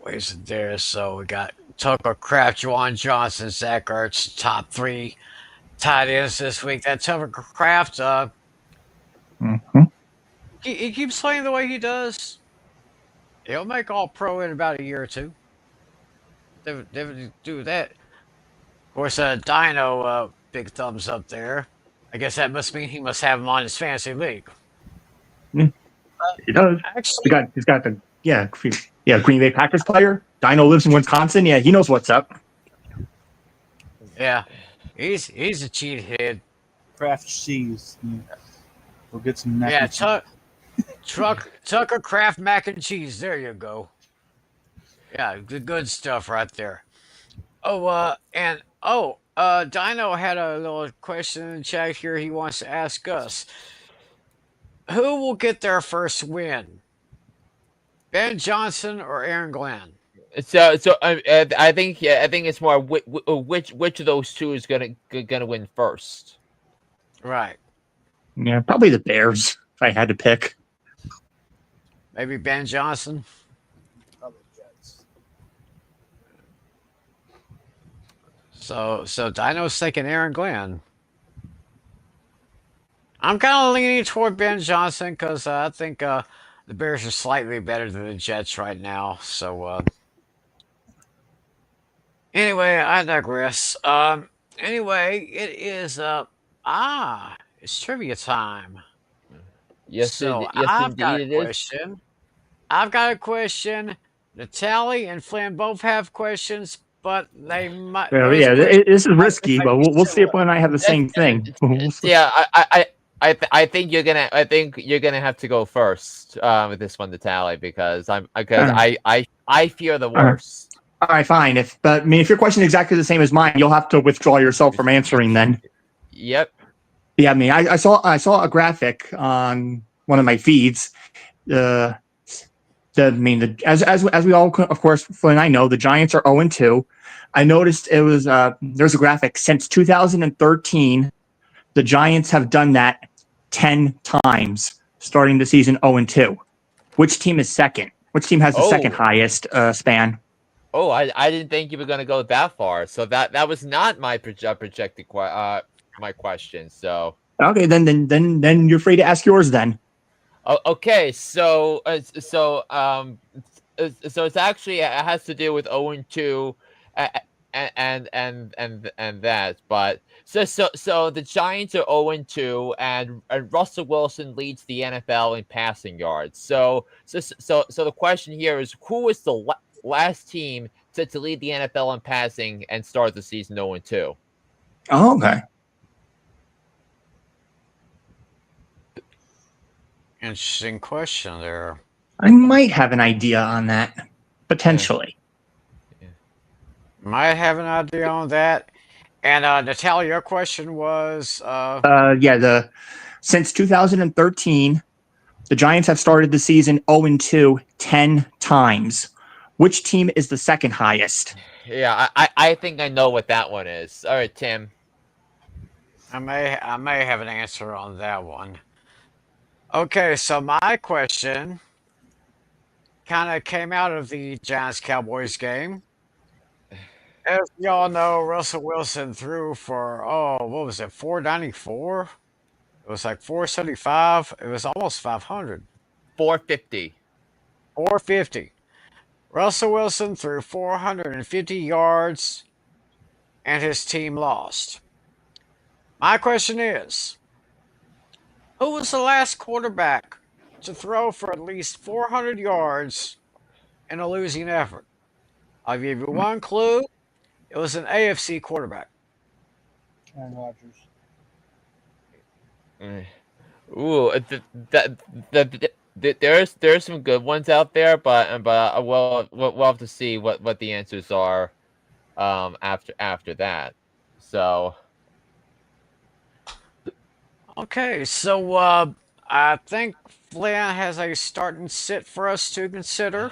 wasted there. So we got Tucker Kraft, Juwan Johnson, Zach Ertz, top three tight ends this week. That Tucker Kraft, Hmm. he keeps playing the way he does. He'll make all pro in about a year or two. They do that. Of course, Dino, big thumbs up there. I guess that must mean he must have him on his fantasy league. Yeah, he does. Actually, He's got the Green Bay Packers player. Dino lives in Wisconsin. Yeah, he knows what's up. yeah, he's a cheathead. Kraft cheese. We'll get some mac Yeah, and cheese. Tucker Kraft mac and cheese. There you go. Yeah, good stuff right there. Dino had a little question in the chat here. He wants to ask us, who will get their first win? Ben Johnson or Aaron Glenn? I think it's more which of those two is gonna win first. Right. Yeah, probably the Bears if I had to pick. Maybe Ben Johnson. Probably Jets. So Dino's thinking Aaron Glenn. I'm kind of leaning toward Ben Johnson because I think the Bears are slightly better than the Jets right now. Anyway, I digress. Anyway, it is it's trivia time. So Yes, indeed it is. I've got a question. Natalie and Flynn both have questions, but they might Well, those yeah, questions this is risky, might but be we'll see if similar. Glenn and I have the same thing. Yeah, I think you're gonna have to go first with this one to tally because I fear the All right. worst. All right, fine. But I mean, if your question is exactly the same as mine, you'll have to withdraw yourself from answering then. Yep. Yeah, I mean, I saw a graphic on one of my feeds. As we all, of course, Flynn and I know, the Giants are 0-2. I noticed it was there's a graphic since 2013. The Giants have done that 10 times, starting the season 0-2. Which team is second? Which team has the second highest span? Oh, I didn't think you were gonna go that far. So that was not my projected my question. So Okay, then you're free to ask yours then. okay, so so it's actually it has to do with 0-2, and that. But so the Giants are 0-2, and Russell Wilson leads the NFL in passing yards. So the question here is, who is the last team to lead the NFL in passing and start the season 0-2? Oh, okay. Interesting question there. I might have an idea on that, potentially. Might have an idea on that. And Natalia, your question was Since 2013, the Giants have started the season 0-2 10 times. Which team is the second highest? Yeah, I think I know what that one is. All right, Tim. I may have an answer on that one. Okay, so my question kind of came out of the Giants Cowboys game. As y'all know, Russell Wilson threw for what was it, 494? It was like 475. It was almost 500. 450. 450. Russell Wilson threw 450 yards and his team lost. My question is, who was the last quarterback to throw for at least 400 yards in a losing effort? I'll give you one clue. It was an AFC quarterback. Aaron Rodgers. Mm. Ooh, there's some good ones out there, but we'll have to see what the answers are after that. So Okay, so I think Flynn has a starting sit for us to consider.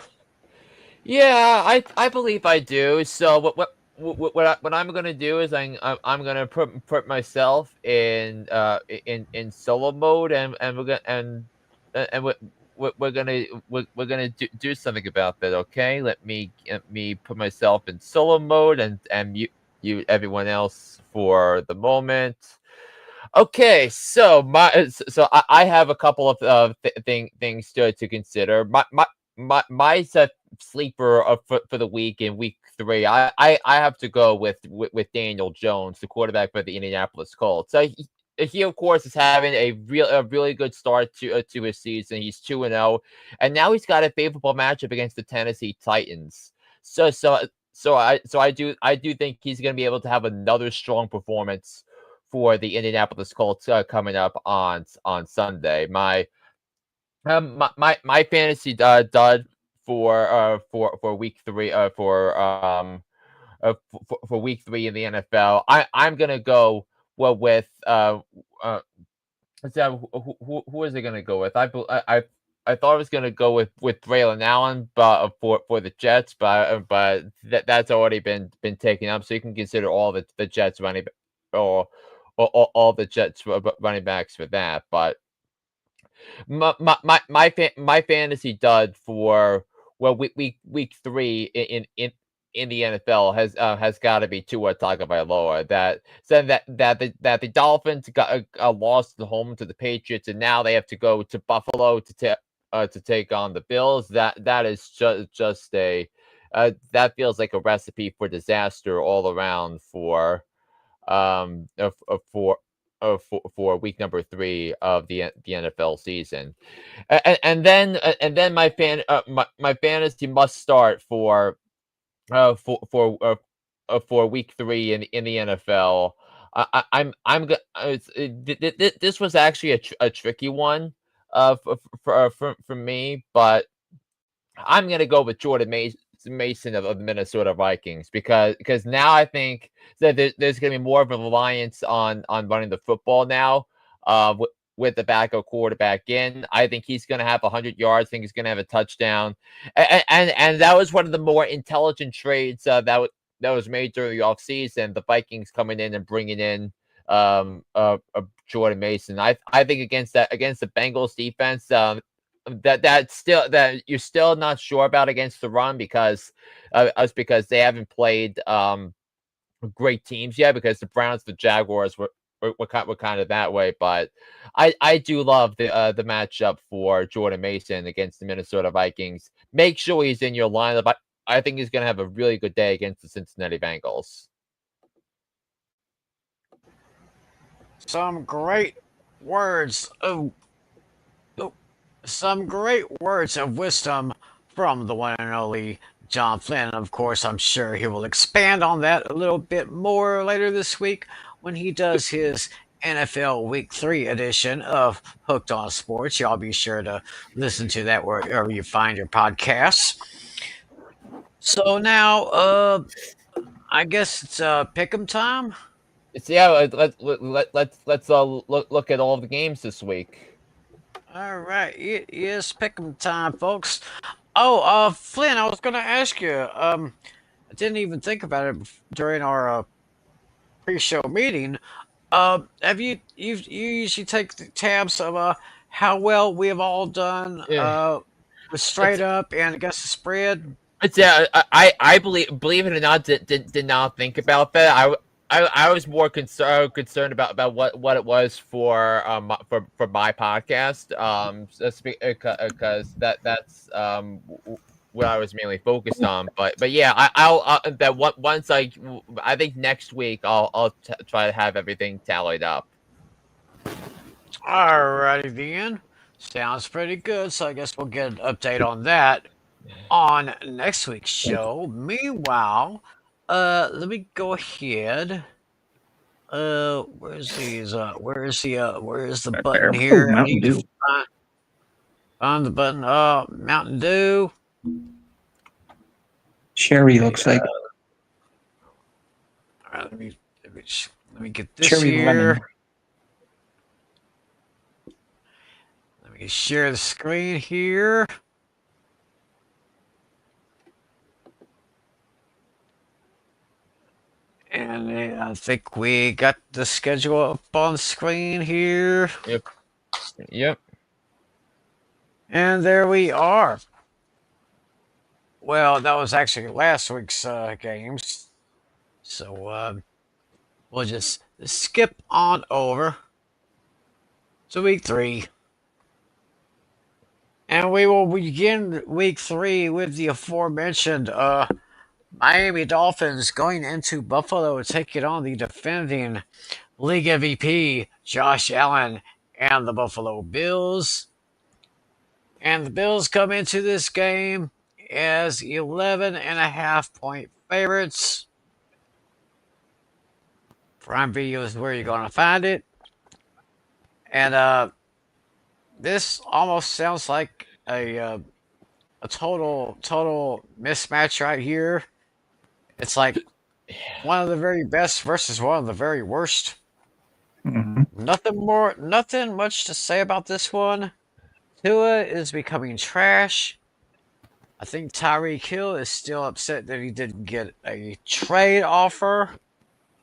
yeah, I believe I do. So what I'm gonna do is I'm gonna put myself in solo mode, and we're gonna do something about that. Okay, let me put myself in solo mode and mute everyone else for the moment. Okay, so I have a couple of things to consider. My sleeper for the week in week three. I have to go with Daniel Jones, the quarterback for the Indianapolis Colts. So he of course is having a really good start to his season. He's 2-0, and now he's got a favorable matchup against the Tennessee Titans. So I do think he's going to be able to have another strong performance for the Indianapolis Colts coming up on Sunday. My fantasy dud for week three for week three in the NFL. I'm gonna go with who is it gonna go with? I thought I was gonna go with Braylon Allen, but for the Jets, but that's already been taken up. So you can consider all the Jets running or all the Jets running backs for that. But my fantasy dud for week three in the NFL has got to be Tua Tagovailoa. That said that the Dolphins got lost at home to the Patriots, and now they have to go to Buffalo to take on the Bills. That is just a that feels like a recipe for disaster all around um uh, uh, for for week number three of the NFL season. And then my fantasy must start uh for for uh, for week three in the NFL. I'm this was actually a tricky one for me, but I'm gonna go with Jordan Mason of the Minnesota Vikings because now I think that there's gonna be more of a reliance on running the football now. With the backup quarterback in, I think he's gonna have 100 yards. I think he's gonna have a touchdown, and that was one of the more intelligent trades that was made during the offseason. The Vikings coming in and bringing in Jordan Mason. I think against the Bengals defense. That you're still not sure about against the run because they haven't played great teams yet because the Browns, the Jaguars were kind of that way. But I do love the matchup for Jordan Mason against the Minnesota Vikings. Make sure he's in your lineup. I think he's going to have a really good day against the Cincinnati Bengals. Some great words of some great words of wisdom from the one and only John Flynn. Of course, I'm sure he will expand on that a little bit more later this week when he does his NFL Week 3 edition of Hooked on Sports. Y'all be sure to listen to that wherever you find your podcasts. So now, I guess it's pick'em time. So yeah, let's look at all the games this week. All right, it is pick'em time, folks. Oh, Flynn, I was going to ask you. I didn't even think about it during our pre-show meeting. Have you usually take the tabs of how well we have all done Yeah, with it's straight up and against the spread? yeah. I believe it or not, did not think about that. I was more concerned about what it was for my podcast because that's what I was mainly focused on. But yeah, I'll that once I think next week I'll try to have everything tallied up. Alrighty then. Sounds pretty good. So I guess we'll get an update on that on next week's show. Meanwhile, let me go ahead. Where's these? Where is the button Oh, here? I Mountain need to Dew. find the button. Mountain Dew. Cherry Okay. looks like All right, let me get this cherry here. lemon. Let me share the screen here. And I think we got the schedule up on the screen here. Yep. And there we are. Well, that was actually last week's games. So we'll just skip on over to week 3. And we will begin week 3 with the aforementioned Miami Dolphins going into Buffalo taking on the defending league MVP Josh Allen and the Buffalo Bills. And the Bills come into this game as 11.5-point favorites. Prime Video is where you're going to find it. And this almost sounds like a total mismatch right here. It's like one of the very best versus one of the very worst. Nothing much to say about this one. Tua is becoming trash. I think Tyreek Hill is still upset that he didn't get a trade offer,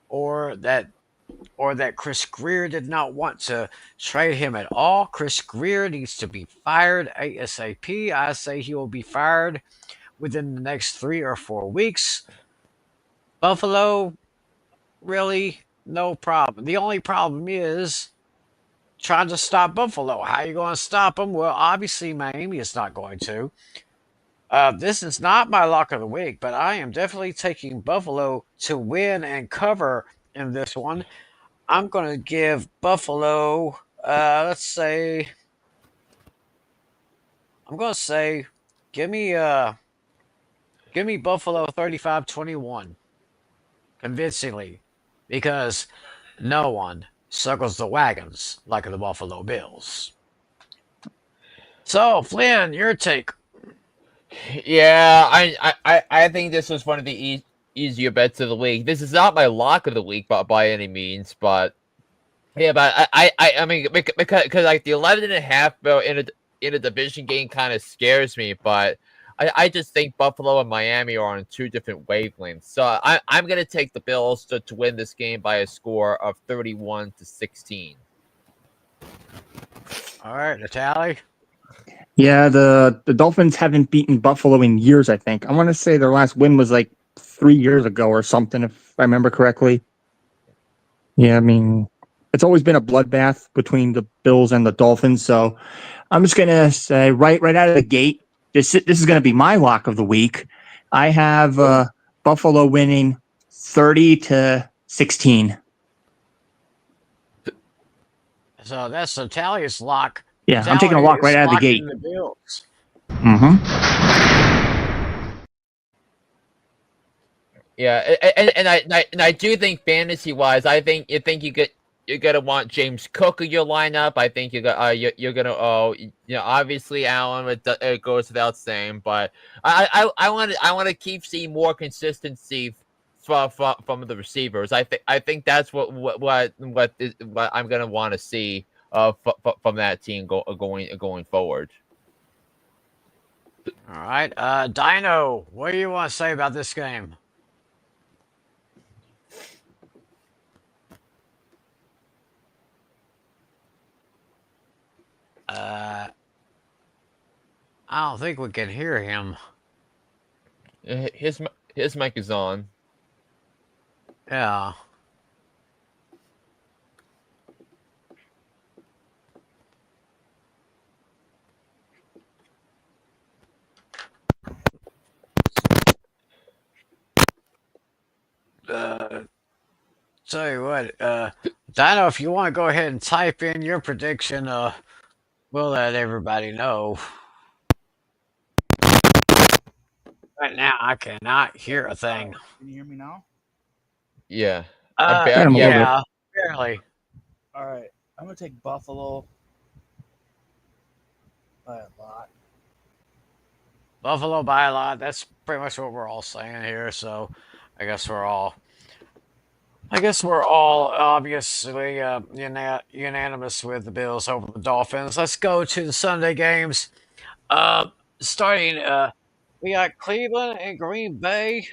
or that Chris Greer did not want to trade him at all. Chris Greer needs to be fired ASAP. I say he will be fired within the next 3 or 4 weeks. Buffalo, really, no problem. The only problem is trying to stop Buffalo. How are you going to stop them? Well, obviously Miami is not going to. This is not my lock of the week, but I am definitely taking Buffalo to win and cover in this one. I'm going to give Buffalo, let's say, I'm going to say, give me Buffalo 35-21 convincingly, because no one circles the wagons like the Buffalo Bills. So, Flynn, your take. Yeah, I think this was one of the easier bets of the week. This is not my lock of the week, by any means, but yeah, but I mean because like the 11.5 in a division game kind of scares me, but I just think Buffalo and Miami are on 2 different wavelengths. So I'm gonna take the Bills to win this game by a score of 31-16. All right, Natale. Yeah, the Dolphins haven't beaten Buffalo in years, I think. I want to say their last win was like 3 years ago or something, if I remember correctly. Yeah, I mean, it's always been a bloodbath between the Bills and the Dolphins. So I'm just gonna say right out of the gate, this is gonna be my lock of the week. I have Buffalo winning 30-16. So that's Natale's lock. Yeah, I'm taking a lock right out of the gate. The Bills. Yeah, and I do think fantasy wise, you're gonna want James Cook in your lineup. I think you're gonna obviously Allen it goes without saying, but I want to keep seeing more consistency from the receivers. I think that's what I'm gonna want to see from that team going forward. All right, Dino, what do you want to say about this game? I don't think we can hear him. His mic is on. Yeah. tell you what, Dino, if you want to go ahead and type in your prediction, we'll let everybody know. Right now, I cannot hear a thing. Can you hear me now? Yeah. Heard him a little bit. Yeah, barely. All right. I'm going to take Buffalo by a lot. Buffalo by a lot. That's pretty much what we're all saying here. So, I guess we're all. I guess we're all obviously unanimous with the Bills over the Dolphins. Let's go to the Sunday games. Uh, starting, we got Cleveland and Green Bay.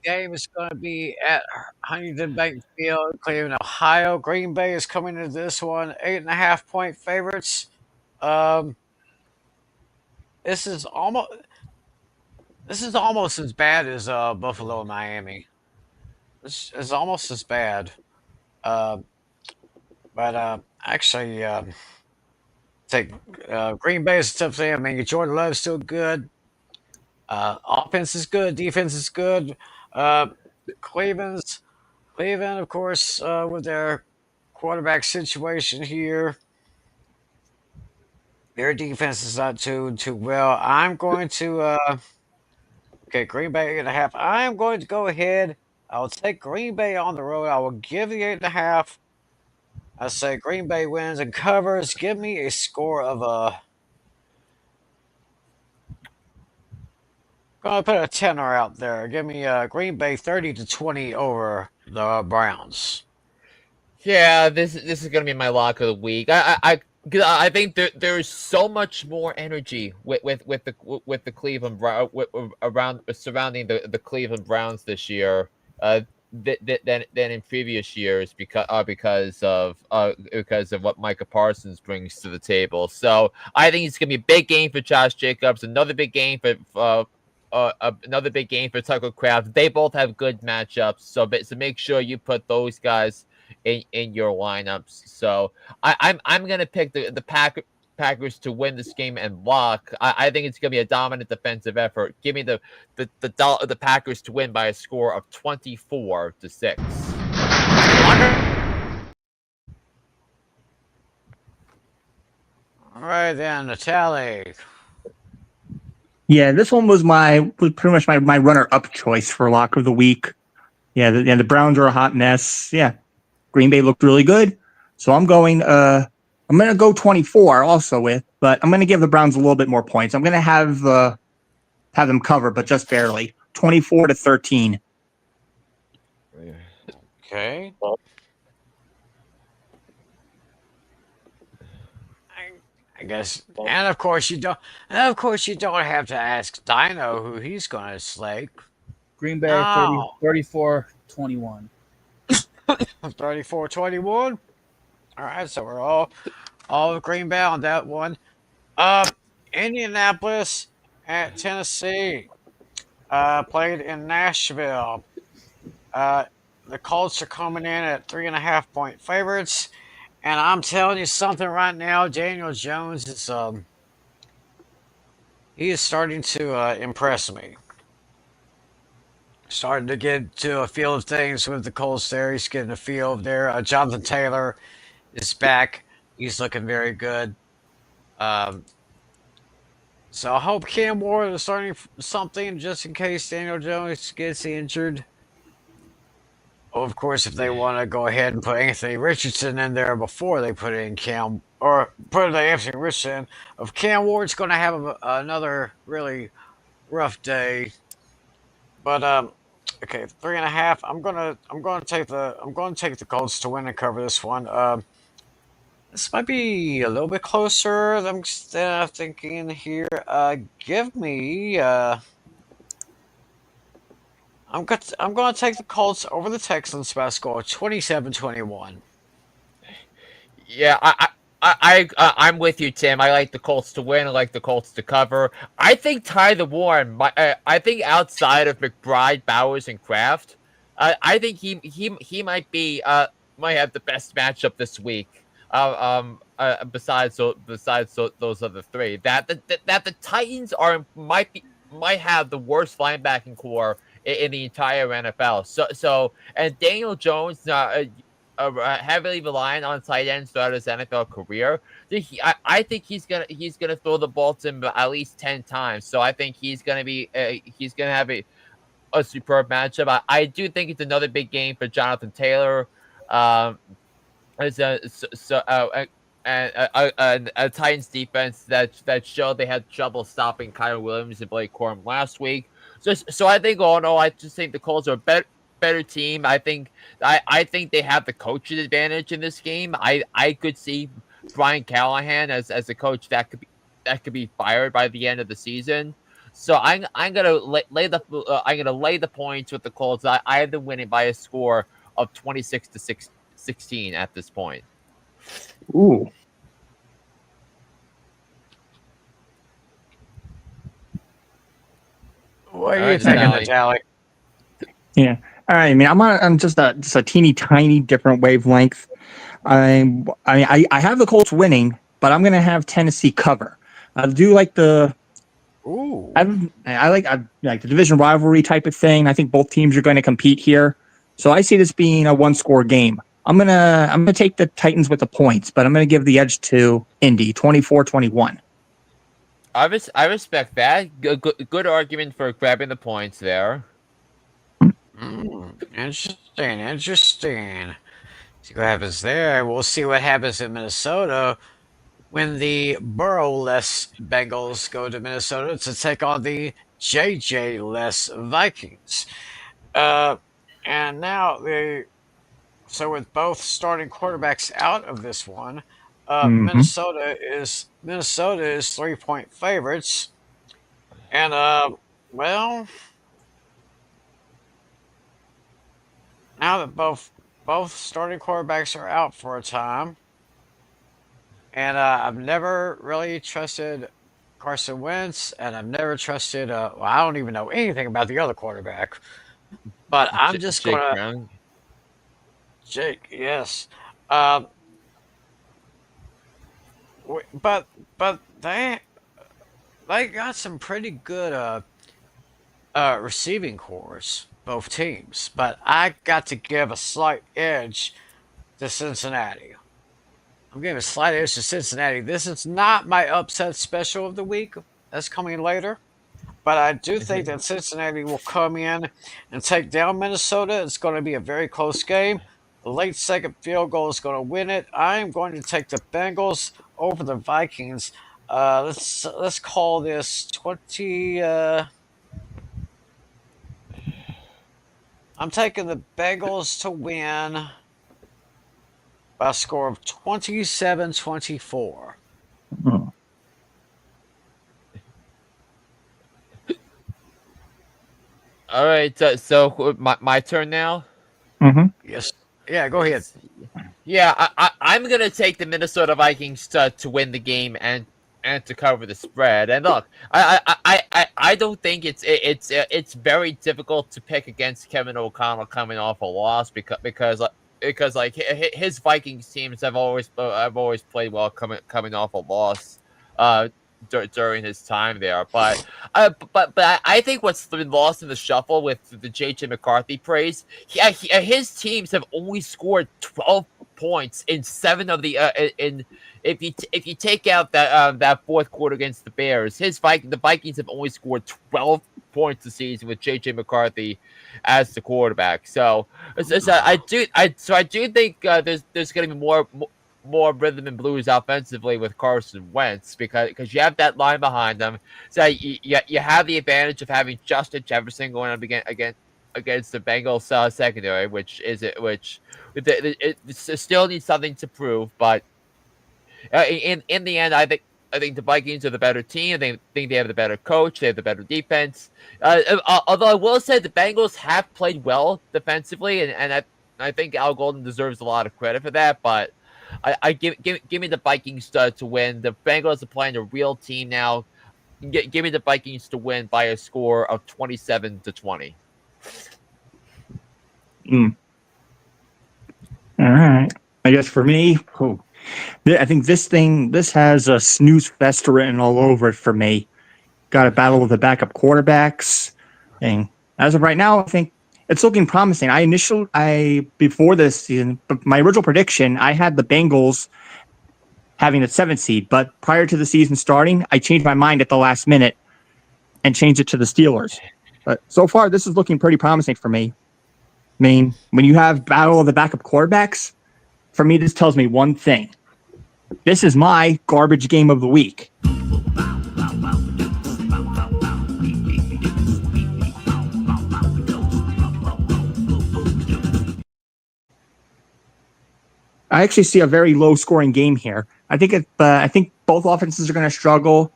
Game is going to be at Huntington Bank Field, Cleveland, Ohio. Green Bay is coming into this one 8.5 point favorites. Um, this is almost as bad as Buffalo and Miami. This is almost as bad. Uh, but actually, take Green Bay is a tough thing. I mean, Jordan Love's still good. Offense is good. Defense is good. Uh, Cleveland's Cleveland, of course, with their quarterback situation here, their defense is not doing too well. I'm going to okay, Green Bay 8.5. I'm going to go ahead. I'll take Green Bay on the road. I will give the 8.5. I say Green Bay wins and covers. Give me a score of gonna put a tenner out there. Give me Green Bay 30-20 over the Browns. Yeah, this is gonna be my lock of the week. 'Cause I think there's so much more energy with the Cleveland around surrounding the Cleveland Browns this year than in previous years because of what Micah Parsons brings to the table. So I think it's gonna be a big game for Josh Jacobs, another big game for another big game for Tucker Kraft. They both have good matchups, so make sure you put those guys in your lineups. So I'm gonna pick the Packers to win this game and lock. I think it's gonna be a dominant defensive effort. Give me the Packers to win by a score of 24-6. All right then, Natale. Yeah, this one was pretty much my runner up choice for lock of the week. Yeah, the Browns are a hot mess. Yeah, Green Bay looked really good, so I'm going to go 24 also but I'm going to give the Browns a little bit more points. I'm going to have them cover, but just barely, 24-13. Okay. I guess, and of course you don't have to ask Dino who he's going to slake. Green Bay No. 34-21. 34-21. All right, so we're all Green Bay on that one. Indianapolis at Tennessee. Played in Nashville. The Colts are coming in at 3.5 point favorites. And I'm telling you something right now, Daniel Jones is he is starting to impress me. Starting to get to a feel of things with the Colts there. He's getting a feel of there. Jonathan Taylor is back. He's looking very good. So I hope Cam Ward is starting something just in case Daniel Jones gets injured. Oh, of course, if they want to go ahead and put Anthony Richardson in there before they put in Cam, or put Anthony Richardson, if Cam Ward's going to have another really rough day. But okay, 3.5. I'm gonna take the Colts to win and cover this one. This might be a little bit closer than I'm thinking here. Give me. I'm going to take the Colts over the Texans by a score of 27-21. Yeah, I'm with you, Tim. I like the Colts to win. I like the Colts to cover. I think Ty the Warren. I think outside of McBride, Bowers, and Kraft, I think he might might have the best matchup this week. Besides those other three, that the Titans might have the worst linebacking core in the entire NFL. So and Daniel Jones, heavily reliant on tight ends throughout his NFL career. I think he's gonna throw the ball to him at least 10 times. So I think he's gonna have a superb matchup. I do think it's another big game for Jonathan Taylor. Um, as a Titans defense that showed they had trouble stopping Kyle Williams and Blake Corum last week. So I think all in all, I just think the Colts are a better team. I think they have the coaching advantage in this game. I could see Brian Callahan as a coach that could be fired by the end of the season. So I'm gonna lay the points with the Colts. I have them winning by a score of 26-16 at this point. Ooh. What are All you right, thinking, Natale. Natale? Yeah. All right. I mean, I'm just a teeny tiny different wavelength. I have the Colts winning, but I'm gonna have Tennessee cover. I do like Ooh. I like the division rivalry type of thing. I think both teams are going to compete here, so I see this being a one-score game. I'm gonna take the Titans with the points, but I'm gonna give the edge to Indy, 24-21. I respect that. Good argument for grabbing the points there. Interesting. See what happens there. We'll see what happens in Minnesota when the Burrow-less Bengals go to Minnesota to take on the JJ-less Vikings. And now so with both starting quarterbacks out of this one, Mm-hmm. Minnesota is 3-point favorites, and well, now that both starting quarterbacks are out for a time, and I've never really trusted Carson Wentz, and I've never trusted. Well, I don't even know anything about the other quarterback, but I'm just Jake gonna Brown. Jake. Yes, uh, but they got some pretty good receiving cores, both teams. But I got to give a slight edge to Cincinnati. I'm giving a slight edge to Cincinnati. This is not my upset special of the week. That's coming later. But I do think that Cincinnati will come in and take down Minnesota. It's going to be a very close game. The late second field goal is going to win it. I am going to take the Bengals over the Vikings. Let's call this 20. I'm taking the Bengals to win by a score of 27-24. All right, so my turn now. Mm-hmm. Yes. Yeah, go ahead. Yeah, I'm gonna take the Minnesota Vikings to win the game and to cover the spread. And look, I don't think it's very difficult to pick against Kevin O'Connell coming off a loss because like his Vikings teams have always played well coming off a loss. During his time there, but I think what's been lost in the shuffle with the JJ McCarthy praise, his teams have only scored 12 points in 7 of the in if you take out that fourth quarter against the Bears, the Vikings have only scored 12 points this season with JJ McCarthy as the quarterback. So I do think there's going to be more rhythm and blues offensively with Carson Wentz because you have that line behind them. So you have the advantage of having Justin Jefferson going up against the Bengals secondary, which still needs something to prove. But in the end, I think the Vikings are the better team. They think they have the better coach. They have the better defense. Although I will say the Bengals have played well defensively, and I think Al Golden deserves a lot of credit for that. But I give me the Vikings to win. The Bengals are playing a real team now. Give me the Vikings to win by a score of 27-20. All right. I guess for me, I think this has a snooze fest written all over it for me. Got a battle with the backup quarterbacks, and as of right now, I think it's looking promising. Before this season, my original prediction, I had the Bengals having the 7th seed, but prior to the season starting, I changed my mind at the last minute and changed it to the Steelers. But so far, this is looking pretty promising for me. I mean, when you have battle of the backup quarterbacks, for me, this tells me one thing. This is my garbage game of the week. I actually see a very low-scoring game here. I think both offenses are going to struggle.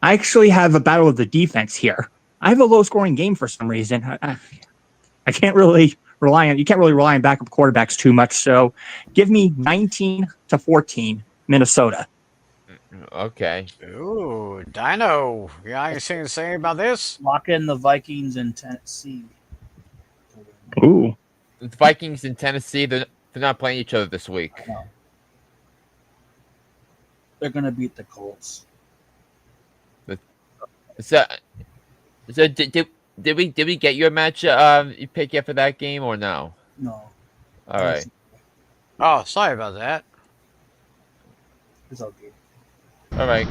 I actually have a battle of the defense here. I have a low-scoring game for some reason. I can't really rely on. You can't really rely on backup quarterbacks too much. So, give me 19-14, Minnesota. Okay. Ooh, Dino. Yeah, anything to say about this? Lock in the Vikings in Tennessee. Ooh. The Vikings in Tennessee, they're not playing each other this week. No. They're going to beat the Colts. So did we get your match you pick yet for that game or no? No. All right. Oh, sorry about that. It's okay. All right.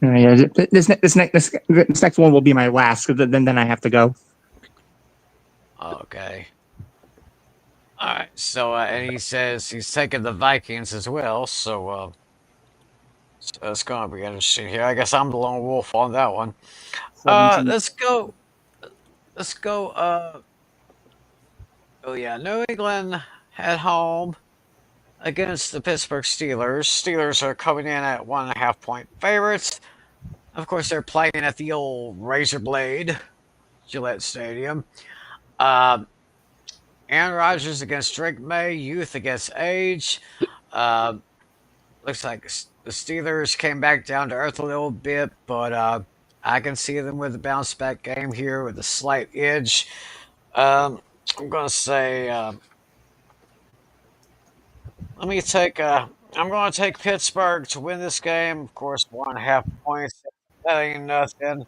Yeah, this next one will be my last. Then I have to go. Okay. All right. So, and he says he's taking the Vikings as well. So it's going to be interesting here. I guess I'm the lone wolf on that one. 17. Let's go. Let's go. Oh yeah, New England at home against the Pittsburgh Steelers. Steelers are coming in at 1.5-point favorites. Of course, they're playing at the old Razor Blade, Gillette Stadium. Aaron Rodgers against Drake May, youth against age. Looks like the Steelers came back down to earth a little bit, but I can see them with a bounce back game here with a slight edge. I'm going to say, I'm going to take Pittsburgh to win this game. Of course, 1.5 points. That ain't nothing.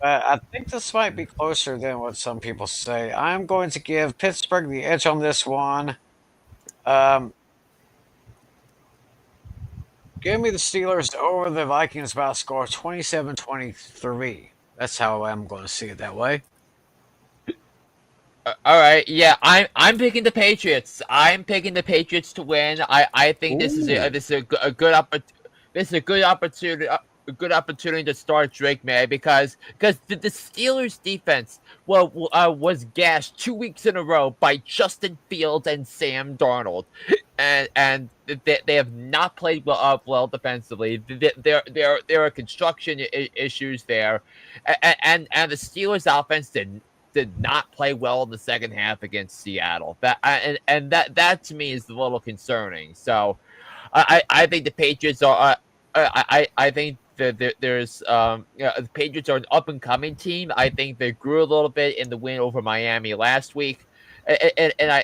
But I think this might be closer than what some people say. I'm going to give Pittsburgh the edge on this one. Give me the Steelers over the Vikings by a score of 27-23. That's how I'm going to see it that way. All right. Yeah, I'm picking the Patriots. I'm picking the Patriots to win. I think this is a good opportunity. A good opportunity to start Drake May because the Steelers defense was gashed 2 weeks in a row by Justin Fields and Sam Darnold, and they have not played well defensively. There are construction issues there, and the Steelers offense did not play well in the second half against Seattle. That to me is a little concerning. So I think the Patriots are. I think there's the Patriots are an up and coming team. I think they grew a little bit in the win over Miami last week, and I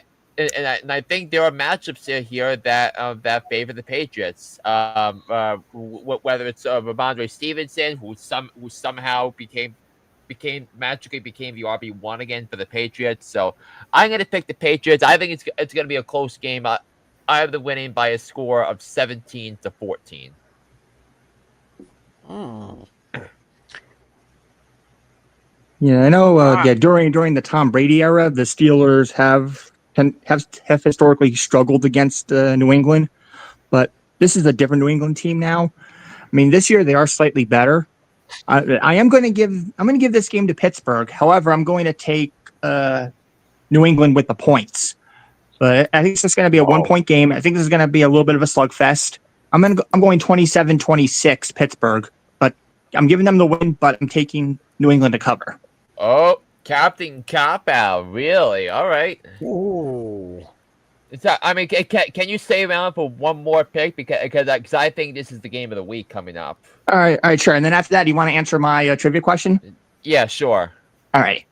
think there are matchups here that favor the Patriots. Whether it's Ramondre Stevenson, who somehow magically became the RB1 again for the Patriots. So I'm going to pick the Patriots. I think it's going to be a close game. I have them winning by a score of 17-14. Yeah, I know. During the Tom Brady era, the Steelers have historically struggled against New England, but this is a different New England team now. I mean, this year they are slightly better. I'm going to give this game to Pittsburgh. However, I'm going to take New England with the points. But I think it's just going to be a 1-point game. I think this is going to be a little bit of a slugfest. I'm going 27-26 Pittsburgh, but I'm giving them the win, but I'm taking New England to cover. Oh, Captain Cop Out, really? All right. Ooh. I mean, can you stay around for one more pick because I think this is the game of the week coming up. All right, sure. And then after that, you want to answer my trivia question? Yeah, sure. All right.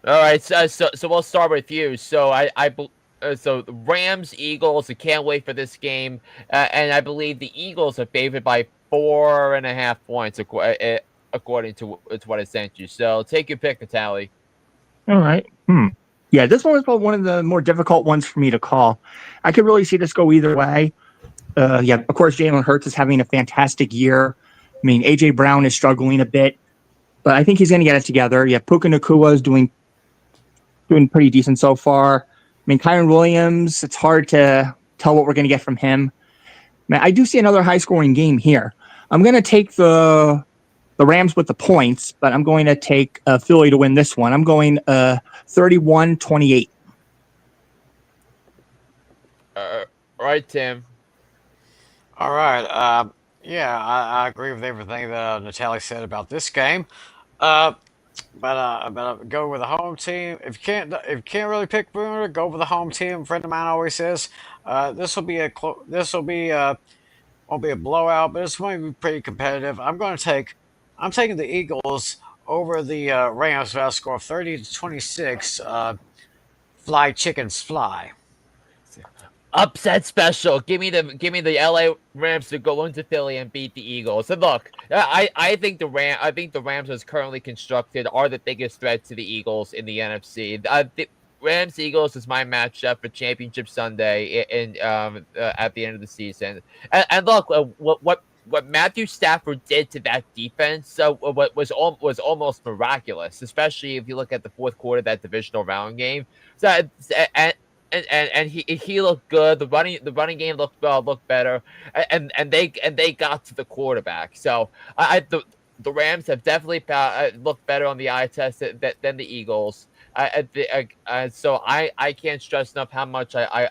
All right. So we'll start with you. So So the Rams, Eagles. I can't wait for this game, and I believe the Eagles are favored by 4.5 points, according to what I sent you. So take your pick, Natale. All right. Yeah, this one was probably one of the more difficult ones for me to call. I could really see this go either way. Yeah, of course, Jalen Hurts is having a fantastic year. I mean, AJ Brown is struggling a bit, but I think he's going to get it together. Yeah, Puka Nacua is doing pretty decent so far. I mean, Kyron Williams, it's hard to tell what we're going to get from him. Man, I do see another high scoring game here. I'm going to take the Rams with the points, but I'm going to take Philly to win this one. I'm going 31-28. Right, Tim. All right. Yeah, I agree with everything that Natalie said about this game. But go with the home team. If you can't really pick Bruner, go with the home team. A friend of mine always says this will be won't be a blowout, but it's going to be pretty competitive. I'm taking the Eagles over the Rams by a score of 30-26. Fly chickens fly. Upset special. Give me the LA Rams to go into Philly and beat the Eagles. And look, I think the Rams as currently constructed are the biggest threat to the Eagles in the NFC. The Rams Eagles is my matchup for Championship Sunday at the end of the season. And look, what Matthew Stafford did to that defense, what was almost miraculous, especially if you look at the fourth quarter of that divisional round game. So and he looked good. The running game looked better, and they got to the quarterback. So the Rams have definitely looked better on the eye test than the Eagles. So I can't stress enough how much I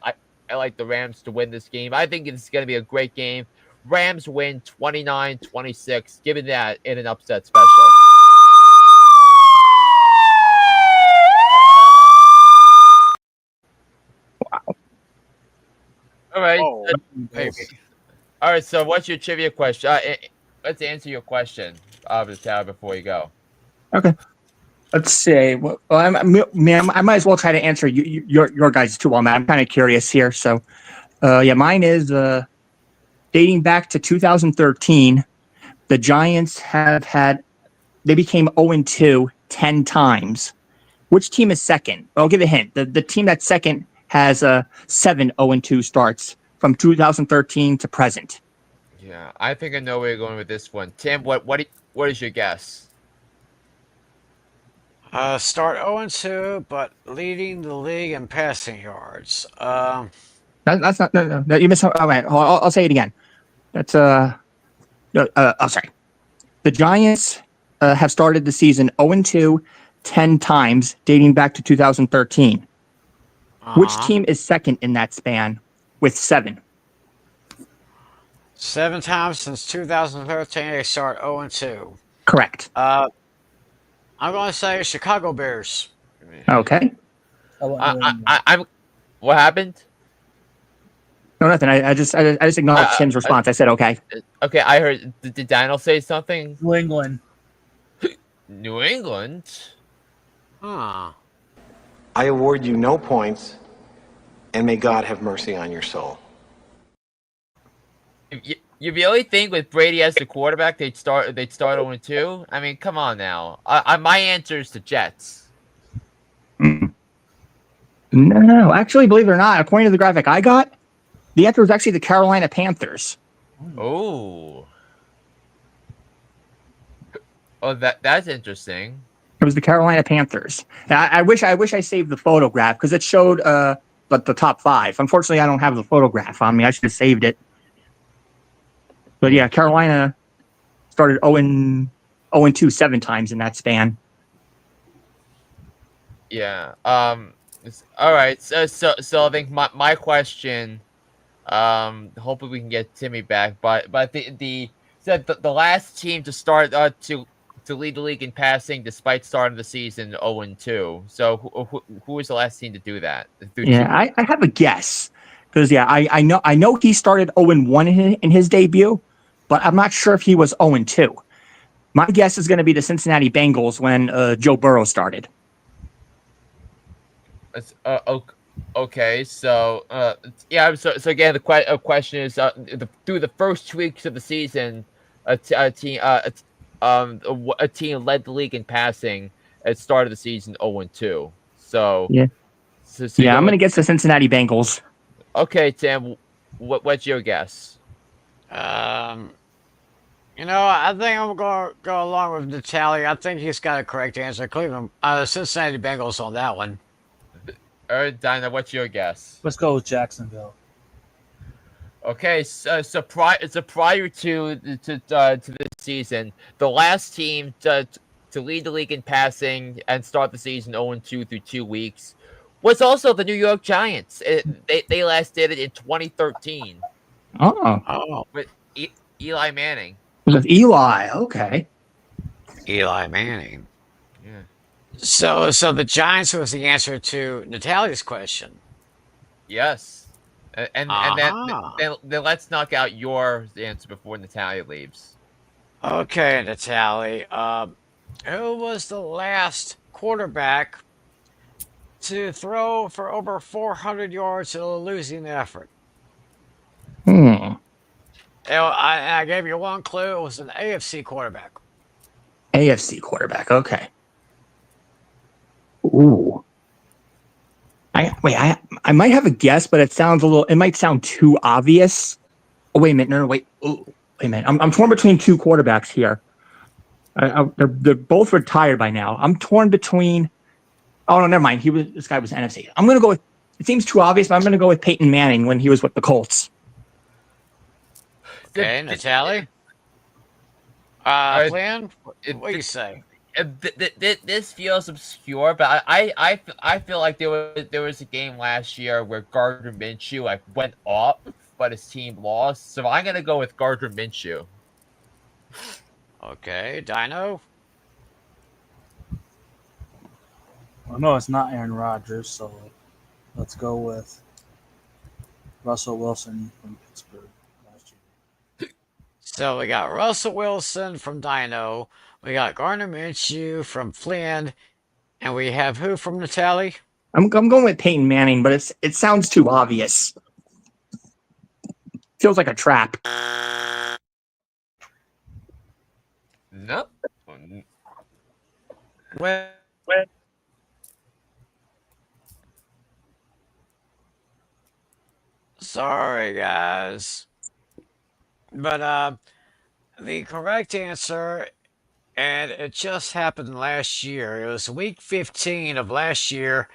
like the Rams to win this game. I think it's going to be a great game. Rams win 29-26, given that in an upset special. All right. Oh, baby. All right. So, what's your trivia question? Let's answer your question, Tower, before you go. Okay. Let's see. Well, I might as well try to answer your guys too. While I'm kind of curious here. So, yeah, mine is dating back to 2013. The Giants they became 0-2 10 times. Which team is second? I'll give a hint. The team that's second has 7 0-2 starts from 2013 to present. Yeah, I think I know where you're going with this one. Tim, what is your guess? Start 0-2, but leading the league in passing yards. That's not. No, you missed. Oh, wait, I'll say it again. That's oh, sorry. The Giants have started the season 0-2 10 times, dating back to 2013. Which team is second in that span with 7? 7 times since 2013, they start 0-2. Correct. I'm going to say Chicago Bears. Okay. I'm. What happened? No, nothing. I just acknowledged Tim's response. I said okay. Okay, I heard. Did Daniel say something? New England. New England. Huh. I award you no points, and may God have mercy on your soul. You really think with Brady as the quarterback they'd start 0-2? I mean, come on now. My answer is the Jets. No, actually, believe it or not, according to the graphic I got, the answer was actually the Carolina Panthers. Oh, that's interesting. It was the Carolina Panthers. I wish I saved the photograph because it showed the top 5. Unfortunately, I don't have the photograph on me. I should have saved it. But yeah, Carolina started 0-2 7 times in that span. Yeah. All right. So I think my question. Hopefully we can get Timmy back, but the last team to start to lead the league in passing despite starting the season 0-2. So who was the last team to do that? Yeah, I have a guess because I know he started 0-1 in his debut, but I'm not sure if he was 0-2. My guess is going to be the Cincinnati Bengals when Joe Burrow started. Okay, so so again, the question is, through the first 2 weeks of the season, a team led the league in passing at the start of the season 0-2. So, Yeah. so you're Yeah, I'm going going to with, guess the Cincinnati Bengals. okay, Tim. What's your guess? Um, I think I'm going to go along with Natale. I think he's got a correct answer. Cleveland, Cincinnati Bengals on that one. Dinah, what's your guess? Let's go with Jacksonville. Okay, so prior to this season, the last team to lead the league in passing and start the season 0-2 through 2 weeks was also the New York Giants. They last did it in 2013 Oh, Oh, with Eli Manning. with Eli. Okay. Eli Manning. Yeah. So the Giants was the answer to Natalia's question. Yes. And Uh-huh. then let's knock out your answer before Natalia leaves. Okay, Natali. Who was the last quarterback to throw for over 400 yards in a losing effort? Hmm. I gave you one clue. It was an AFC quarterback. AFC quarterback. Okay. Ooh. I might have a guess, but it might sound too obvious. Oh, wait a minute. No, wait. Ooh, wait a minute. I'm torn between two quarterbacks here. They're both retired by now. I'm torn between. Oh no, never mind. This guy was NFC. I'm gonna go with. It seems too obvious, but I'm gonna go with Peyton Manning when he was with the Colts. The, Okay, the, Natali. uh, Flynn, what do you the, say? this feels obscure, but I feel like there was a game last year where Gardner Minshew went up, but his team lost. So I'm gonna go with Gardner Minshew. Okay, Dino. Well, no, it's not Aaron Rodgers, so let's go with Russell Wilson from Pittsburgh last year. So we got Russell Wilson from Dino. We got Gardner Minshew from Flynn. And we have who from Natali? I'm going with Peyton Manning, but it sounds too obvious. Feels like a trap. No. Well, sorry, guys. But the correct answer, and it just happened last year. It was week 15 of last year.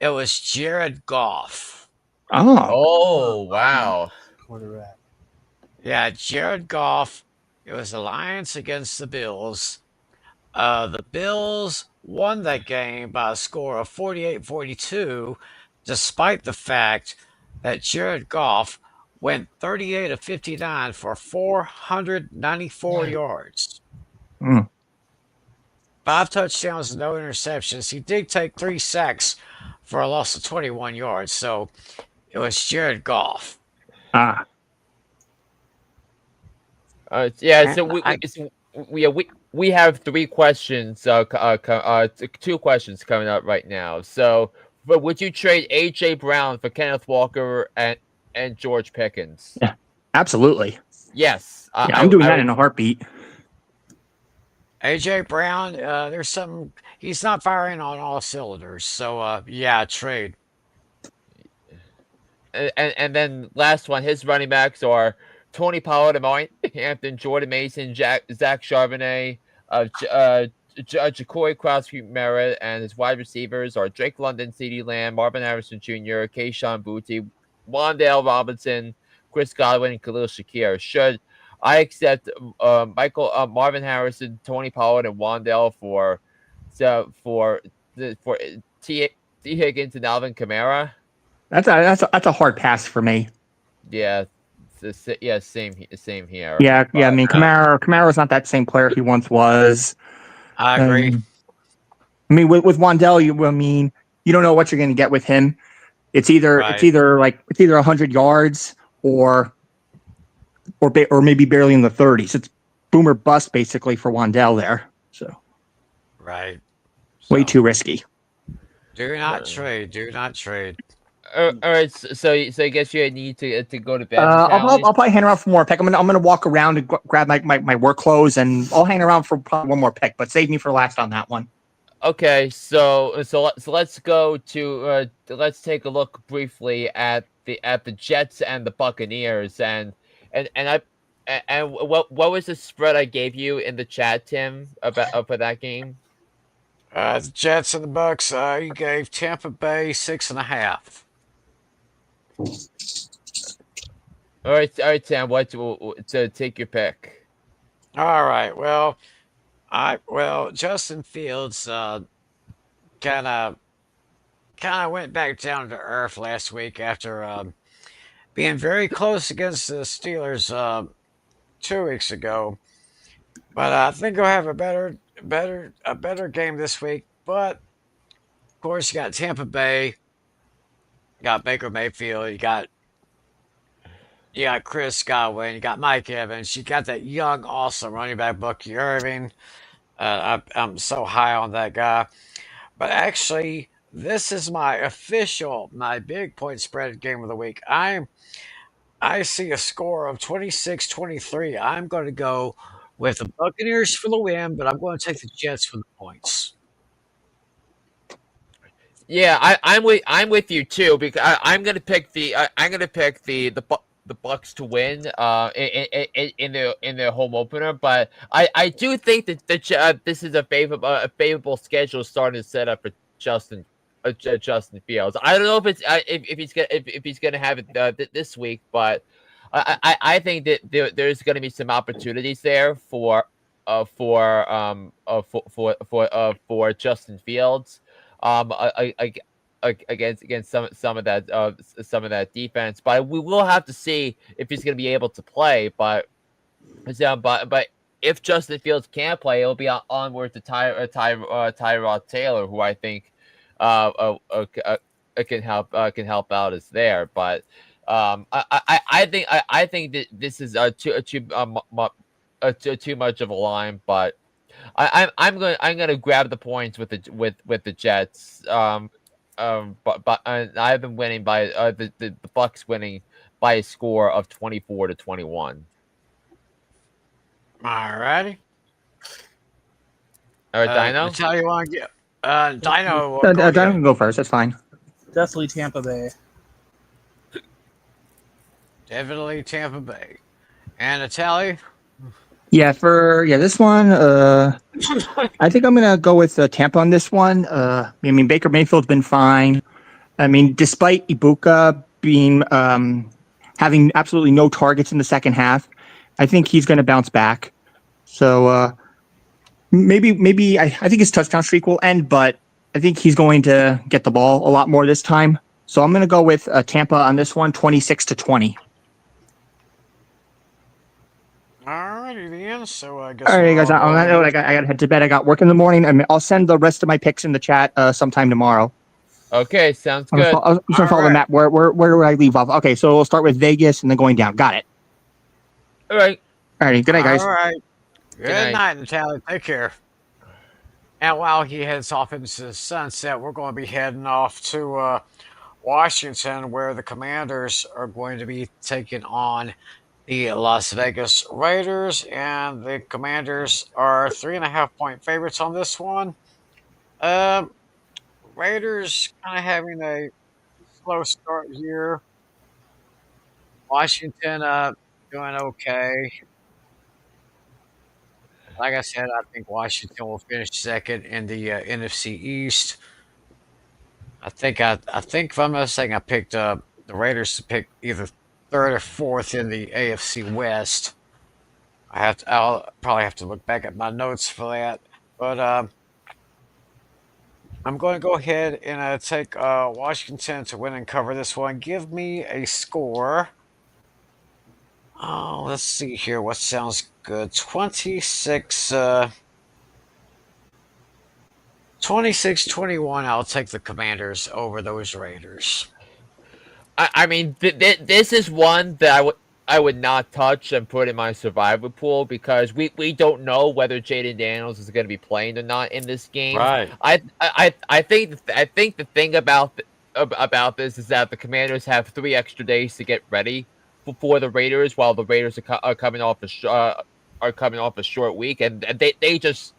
It was Jared Goff. Oh, Oh wow. Quarterback. Yeah, Jared Goff. It was the Lions against the Bills. The Bills won that game by a score of 48-42, despite the fact that Jared Goff went 38 of 59 for 494 yards. mm. 5 touchdowns, no interceptions. He did take 3 sacks for a loss of 21 yards. So it was Jared Goff. Ah. Yeah. And So we have 3 questions. Two questions coming up right now. So, but would you trade AJ Brown for Kenneth Walker and George Pickens? Yeah, absolutely. Yes, Yeah, I'm doing I that would. in a heartbeat. AJ Brown, there's something, he's not firing on all cylinders. So, yeah, trade. And then last one, his running backs are Tony Pollard, Amari Hampton, Jordan Mason, Zach Charbonnet, Ja'Cory Cross-Merritt, and his wide receivers are Drake London, CeeDee Lamb, Marvin Harrison Jr., Kayshawn Boutte, Wandale Robinson, Chris Godwin, and Khalil Shakir. Should I accept Marvin Harrison, Tony Pollard, and Wandale for T Higgins and Alvin Kamara? That's a hard pass for me. Yeah, same here. Yeah, yeah. I But mean, Kamara's not that same player he once was. I agree. Um, I mean, with Wandell, I mean, you don't know what you're going to get with him. It's either Right. it's either 100 yards or maybe barely in the 30s. It's boom or bust basically for Wandell there. So Right. way So, too risky. do not trade. Do not trade. All right, so I guess you need to go to bed, I'll Natalie. probably hang around for more pick. I'm gonna walk around and grab my work clothes, and I'll hang around for probably one more pick. But save me for last on that one. Okay, so let's go to let's take a look briefly at the Jets and the Buccaneers, and I and what was the spread I gave you in the chat, Tim, about for that game? The Jets and the Bucks. You gave Tampa Bay 6.5. All right, Tim. To take your pick? All right. Well, Justin Fields kind of kind of went back down to earth last week after being very close against the Steelers 2 weeks ago. But I think he'll have a better game this week. But of course, you got Tampa Bay, you got Baker Mayfield, you got Chris Godwin, you got Mike Evans, you got that young, awesome running back Bucky Irving. I'm so high on that guy. But actually, this is my big point spread game of the week. I see a score of 26-23. I'm going to go with the Buccaneers for the win, but I'm going to take the Jets for the points. Yeah, I'm with you too because I'm gonna pick I'm gonna pick the Bucks to win in their home opener, but I do think that this is a favorable schedule starting to set up for Justin Fields. I don't know if it's if he's gonna have it this week, but I think that there's gonna be some opportunities there for Justin Fields against some of that defense. But we will have to see if he's going to be able to play. But if Justin Fields can't play, it'll be onward to Tyrod Taylor, who I think can help out as there. But I think that this is too much of a line, but I'm gonna grab the points with the Jets. But I've been winning by the Bucks winning by a score of 24-21. All righty. All right, Dino. That's how you want to get. Dino will Dino go can go first. That's fine. Definitely Tampa Bay. Definitely Tampa Bay. And Natale? Yeah, this one, I think I'm gonna go with Tampa on this one. I mean, Baker Mayfield's been fine. I mean, despite Ibuka being having absolutely no targets in the second half, I think he's going to bounce back. So maybe I think his touchdown streak will end, but I think he's going to get the ball a lot more this time. So I'm going to go with Tampa on this one, 26-20. Alrighty then. So I guess. All right, guys. On that note, I got to head to bed. I got work in the morning. I mean, I'll send the rest of my picks in the chat sometime tomorrow. Okay, sounds good. I'm just gonna follow the map. Where do I leave off? Okay, so we'll start with Vegas and then going down. Got it. All right. All right. Good night, guys. All right. Good night. night, Natalie. Take care. And while he heads off into the sunset, we're going to be heading off to Washington, where the Commanders are going to be taking on the Las Vegas Raiders, and the Commanders are 3.5-point favorites on this one. Raiders kind of having a slow start here. Washington doing okay. Like I said, I think Washington will finish second in the NFC East. I think if I'm not mistaken, I picked the Raiders to pick either third or fourth in the AFC West. I'll probably have to look back at my notes for that, but I'm going to go ahead and take Washington to win and cover this one. Give me a score. Oh, let's see here. What sounds good? 26-21. I'll take the Commanders over those Raiders. I mean, this is one that I would not touch and put in my survivor pool because we don't know whether Jaden Daniels is going to be playing or not in this game. Right. I think the thing about about this is that the Commanders have 3 extra days to get ready for the Raiders, while the Raiders are coming off are coming off a short week, and they just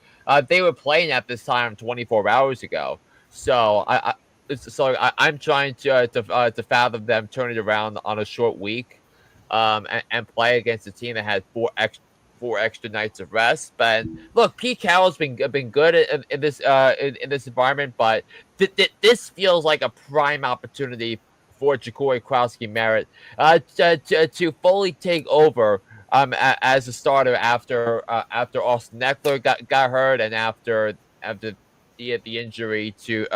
they were playing at this time 24 hours ago. So I'm trying to fathom them turning around on a short week, and play against a team that had 4 extra nights of rest. But look, Pete Carroll's been good in this in this environment, but this feels like a prime opportunity for Jacory Krowski-Merritt to fully take over as a starter after Austin Eckler got hurt, and after the injury to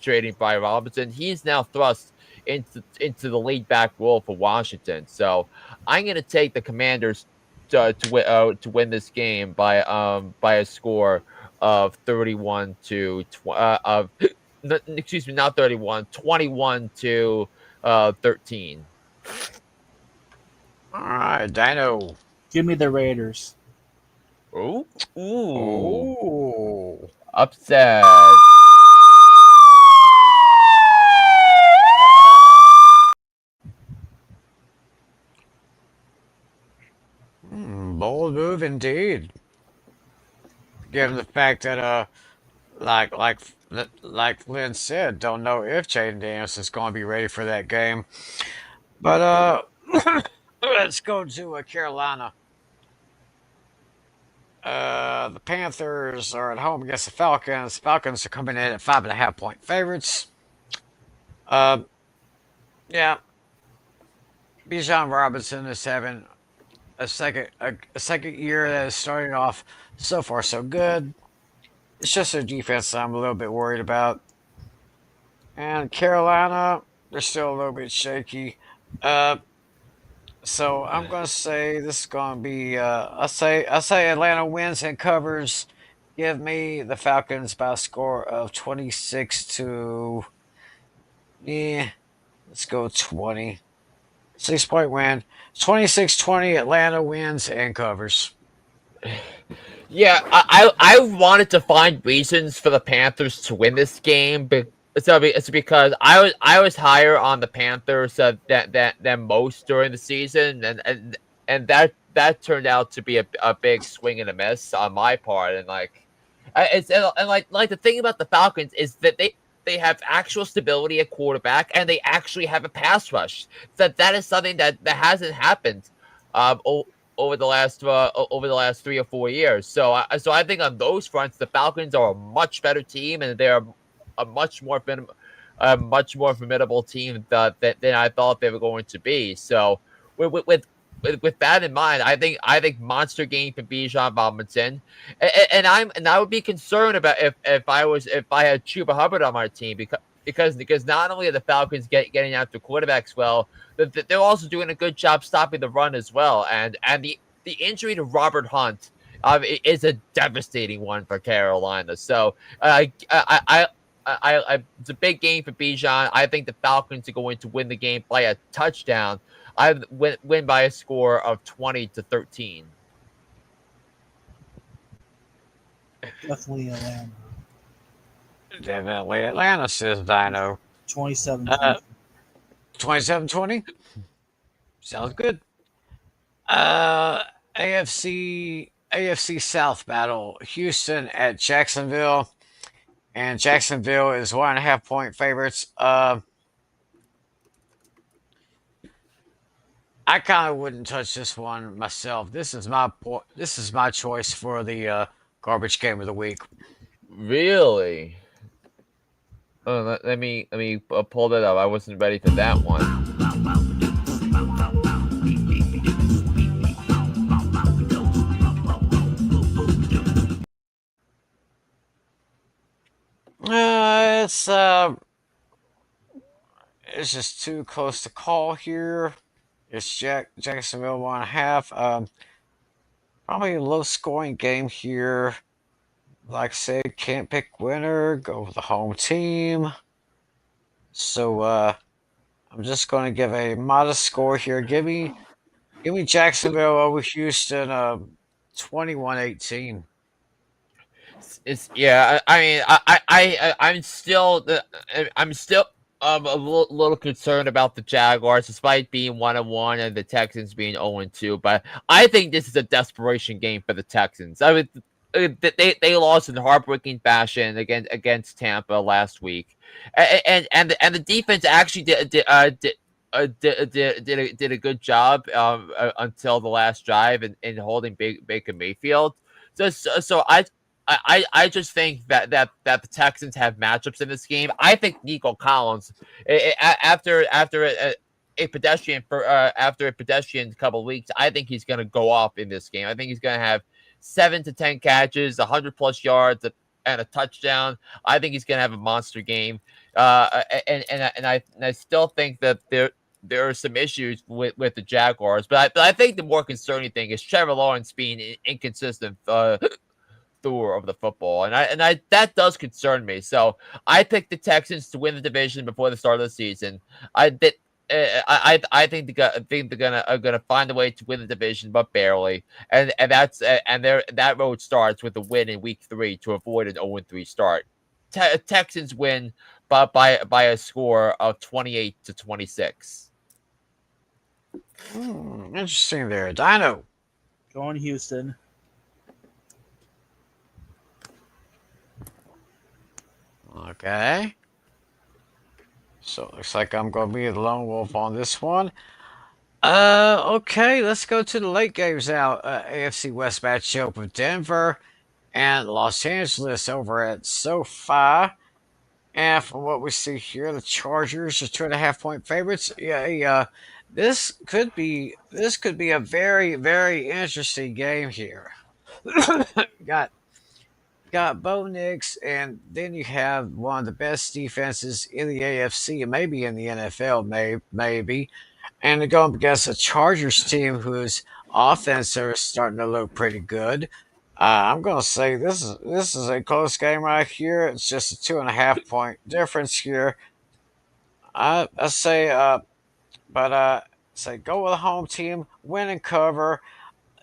trading by Robinson. He's now thrust into the lead back role for Washington. So I'm going to take the Commanders to win this game by a score of 31 to of excuse me, not 31, 21 to 13. All right, Dino. Give me the Raiders. Ooh. Oh. Upset. Bold move indeed. Given the fact that like Flynn said, don't know if Jaden Daniels is going to be ready for that game. But let's go to Carolina. The Panthers are at home against the Falcons. Falcons are coming in at 5.5-point favorites. Yeah, Bijan Robinson is having a second year that is starting off so far so good. It's just their defense that I'm a little bit worried about. And Carolina, they're still a little bit shaky. So I'm gonna say this is gonna be. I say Atlanta wins and covers. Give me the Falcons by a score of 26 to. Yeah, let's go 20. 6-point win. 26-20. Atlanta wins and covers. Yeah, I wanted to find reasons for the Panthers to win this game, but it's because I was higher on the Panthers than most during the season, and that turned out to be a big swing and a miss on my part, and like the thing about the Falcons is that they have actual stability at quarterback, and they actually have a pass rush. That is something that hasn't happened over the last 3 or 4 years. So I think on those fronts, the Falcons are a much better team, and they're a much more formidable team than I thought they were going to be. So with that in mind, I think monster game for Bijan Robinson, and I would be concerned about if I had Chuba Hubbard on my team because not only are the Falcons getting after quarterbacks well, they're also doing a good job stopping the run as well. And the injury to Robert Hunt is a devastating one for Carolina. So it's a big game for Bijan. I think the Falcons are going to win the game by a touchdown. I win by a score of 20 to 13. Definitely Atlanta. Definitely Atlanta, says Dino. 27. 27-20. Sounds good. AFC South battle. Houston at Jacksonville. And Jacksonville is 1.5-point favorites. I kind of wouldn't touch this one myself. This is my choice for the garbage game of the week. Really? Oh, let me pull that up. I wasn't ready for that one. It's just too close to call here. It's Jacksonville 1.5. Probably a low scoring game here. Like I said, can't pick winner. Go with the home team. So I'm just going to give a modest score here. Give me Jacksonville over Houston. 21-18. It's yeah. I mean, I'm still I'm a little concerned about the Jaguars, despite being 1-1 and the Texans being 0-2. But I think this is a desperation game for the Texans. I mean, they lost in heartbreaking fashion against Tampa last week, and the defense actually did a good job until the last drive in holding Baker Mayfield. So I just think that the Texans have matchups in this game. I think Nico Collins, after a pedestrian after a pedestrian couple of weeks, I think he's going to go off in this game. I think he's going to have 7 to 10 catches, 100+ yards, and a touchdown. I think he's going to have a monster game. And I still think that there are some issues with the Jaguars, but I think the more concerning thing is Trevor Lawrence being inconsistent thrower of the football, and I that does concern me. So I picked the Texans to win the division before the start of the season. I did. I think they're gonna find a way to win the division, but barely. And that road starts with a win in week 3 to avoid an 0-3 start. Texans win by a score of 28-26. Interesting there. Dino. Going Houston. Okay. So it looks like I'm going to be the lone wolf on this one. Okay, let's go to the late games now. AFC West matchup with Denver and Los Angeles over at SoFi. And from what we see here, the Chargers are 2.5-point favorites. Yeah, this could be a very, very interesting game here. got Bo Nix, and then you have one of the best defenses in the AFC and maybe in the NFL, maybe. And they're going up against a Chargers team whose offense is starting to look pretty good. I'm going to say this is a close game right here. It's just a 2.5-point difference here. I say, say go with the home team, win and cover.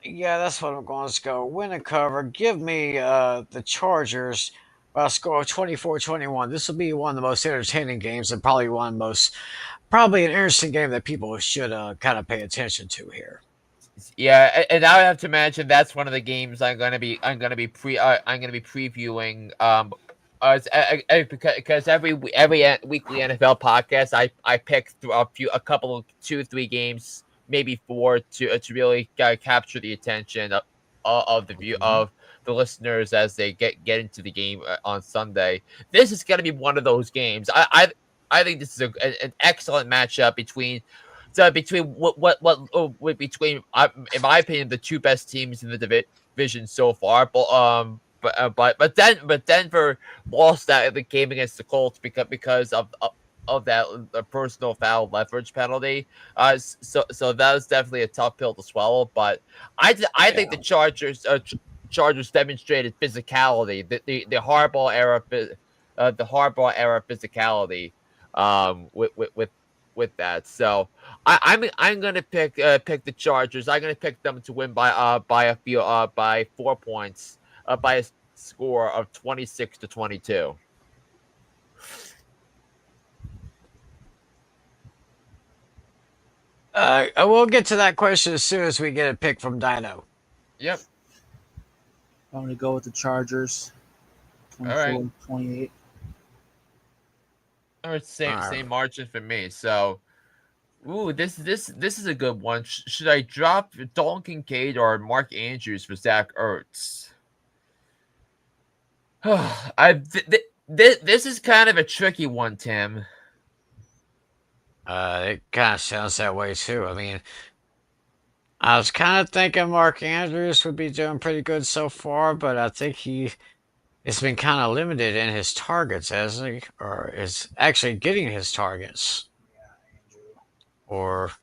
Yeah, that's what I'm going to go. Win and cover. Give me the Chargers by a score of 24-21. This will be one of the most entertaining games and probably an interesting game that people should kind of pay attention to here. Yeah, and I have to mention that's one of the games I'm gonna be previewing. Because every weekly NFL podcast, I pick through a couple of 2-3 games, maybe 4 to really capture the attention of the view of the listeners as they get into the game on Sunday. This is gonna be one of those games. I think this is an excellent matchup between between in my opinion the two best teams in the division so far. But Denver lost the game against the Colts because of that personal foul leverage penalty. So that was definitely a tough pill to swallow. But I think the Chargers demonstrated physicality, the Harbaugh era physicality with that. So I'm gonna pick the Chargers. I'm gonna pick them to win by 4 points, by a score of 26-22. I will get to that question as soon as we get a pick from Dino. Yep. I'm going to go with the Chargers. 24-28. All right, same margin for me. So, this is a good one. Should I drop Dalton Kincaid or Mark Andrews for Zach Ertz? This is kind of a tricky one, Tim. It kind of sounds that way too. I mean, I was kind of thinking Mark Andrews would be doing pretty good so far, but I think it's been kind of limited in his targets, hasn't he? Or is actually getting his targets. Or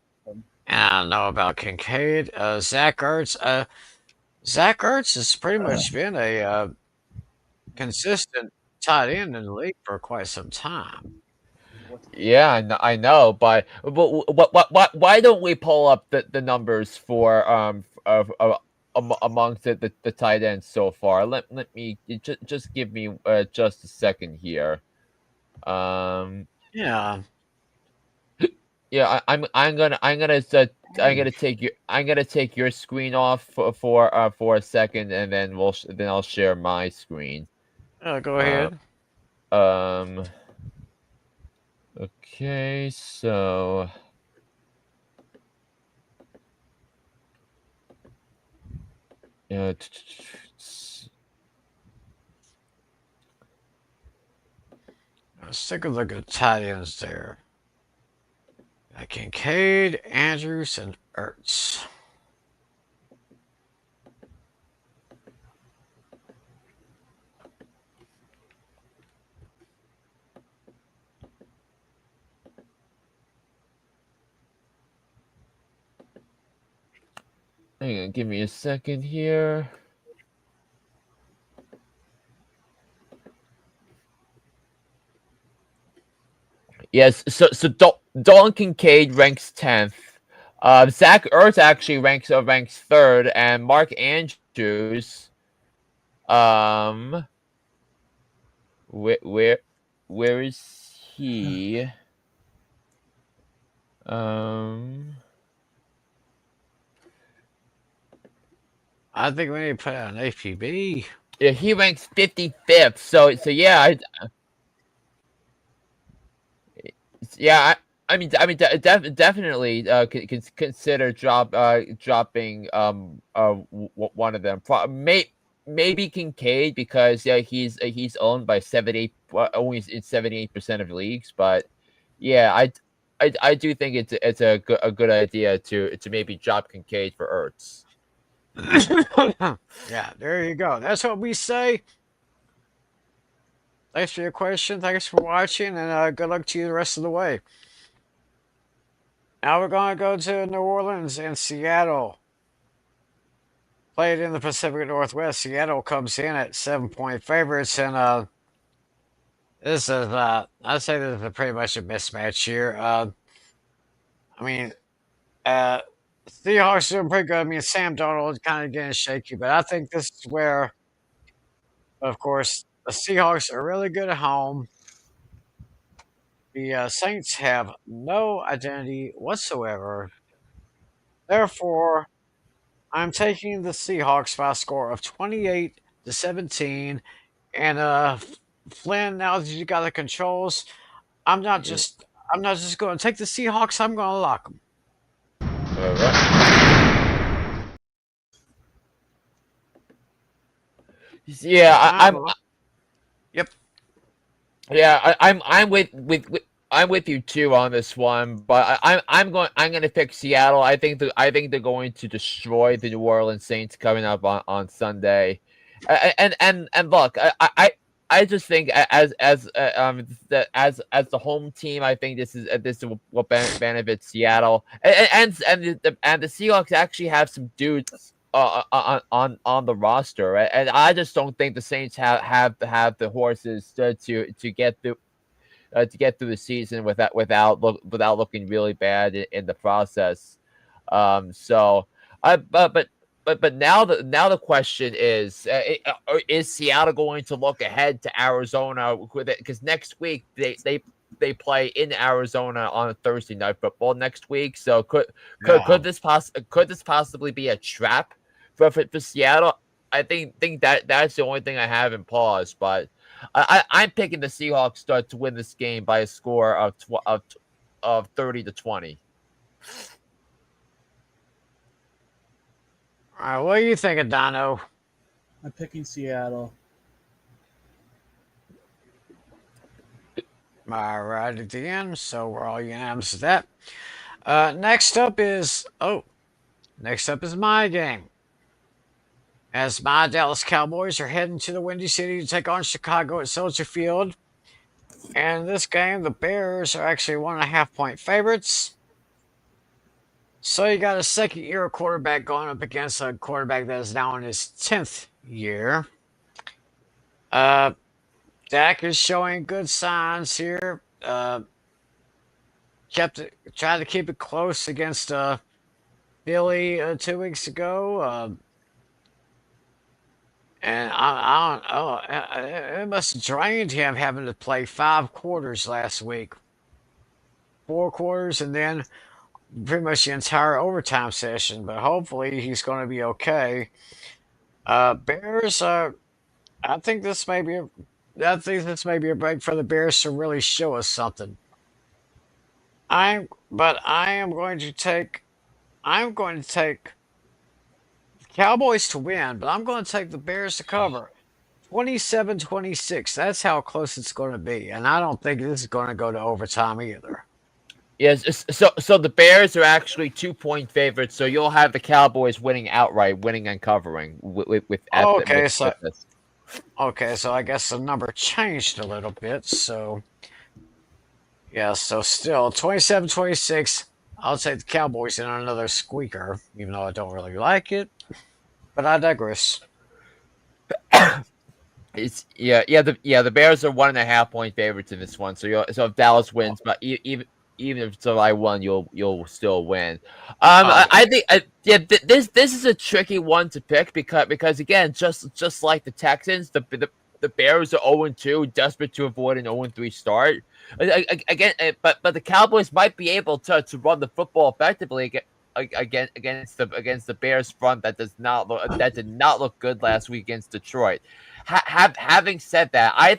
I don't know about Kincaid. Zach Ertz. Zach Ertz has pretty much been a consistent tight end in the league for quite some time. Yeah, I know, but why don't we pull up the numbers for amongst the tight ends so far? Let me just give me just a second here. Yeah. Yeah, I'm gonna take your screen off for a second, and then then I'll share my screen. Go Uh, ahead. um. Okay, so yeah. Let's take a look at the tight ends there. Kincaid, Andrews, and Ertz. Hang on, give me a second here. Yes, so Dalton Kincaid ranks 10th. Zach Ertz actually ranks third, and Mark Andrews, um, where where where is he? Um, I think we need to put out an APB. yeah, he ranks 55th. So yeah, definitely consider dropping one of them. Maybe Kincaid, because yeah, he's owned by only in 78% of leagues. But yeah, I do think it's a good idea to maybe drop Kincaid for Ertz. Yeah, there you go. That's what we say. Thanks for your question. Thanks for watching, and good luck to you the rest of the way. Now we're going to go to New Orleans and Seattle. Played in the Pacific Northwest. Seattle comes in at 7-point favorites, and this is I'd say this is pretty much a mismatch here. I mean, uh, Seahawks doing pretty good. I mean, Sam Darnold kind of getting shaky, but I think this is where, of course, the Seahawks are really good at home. The Saints have no identity whatsoever. Therefore, I'm taking the Seahawks by a score of 28-17. And Flynn, now that you got the controls, I'm not Yeah. just I'm not just going to take the Seahawks. I'm going to lock them. All right. Yeah, Yep. Yeah, I'm with you too on this one, but I'm gonna pick Seattle. I think they're going to destroy the New Orleans Saints coming up on Sunday, and look, I just think as the home team, I think this will benefit Seattle, and the Seahawks actually have some dudes on the roster, right? And I just don't think the Saints have the horses to get through the season without looking really bad in the process. So I but now the question is Seattle going to look ahead to Arizona, because next week they play in Arizona on a Thursday night football next week. So could this possibly be a trap for Seattle? I think that's the only thing I have in pause, but I'm picking the Seahawks to win this game by a score of 30-20. All right, what are you thinking, Dono? I'm picking Seattle. All right, at the end, so we're all unanimous with that. Next up is my game. As my Dallas Cowboys are heading to the Windy City to take on Chicago at Soldier Field. And in this game, the Bears are actually 1.5-point favorites. So you got a second-year quarterback going up against a quarterback that is now in his 10th year. Dak is showing good signs here. Tried to keep it close against Philly 2 weeks ago. And I don't know. It must have drained him having to play 5 quarters last week. 4 quarters and then pretty much the entire overtime session. But hopefully he's going to be okay. Bears. I think this may be. I think this may be a break for the Bears to really show us something. But I am going to take. I'm going to take the Cowboys to win, but I'm going to take the Bears to cover. 27-26. That's how close it's going to be. And I don't think this is going to go to overtime either. Yes, so the Bears are actually 2-point favorites. So you'll have the Cowboys winning outright, winning and covering Okay, so with this. okay, so I guess the number changed a little bit. So yeah, so still 27-26. I'll take the Cowboys in another squeaker, even though I don't really like it. But I digress. It's the Bears are 1.5-point favorites in this one. So if Dallas wins, but even if it's I won, you'll still win. Oh, I think this is a tricky one to pick because again, just like the Texans, the Bears are 0-2, desperate to avoid an 0-3 start. Again, but the Cowboys might be able to run the football effectively against the Bears front that did not look good last week against Detroit. Having said that, I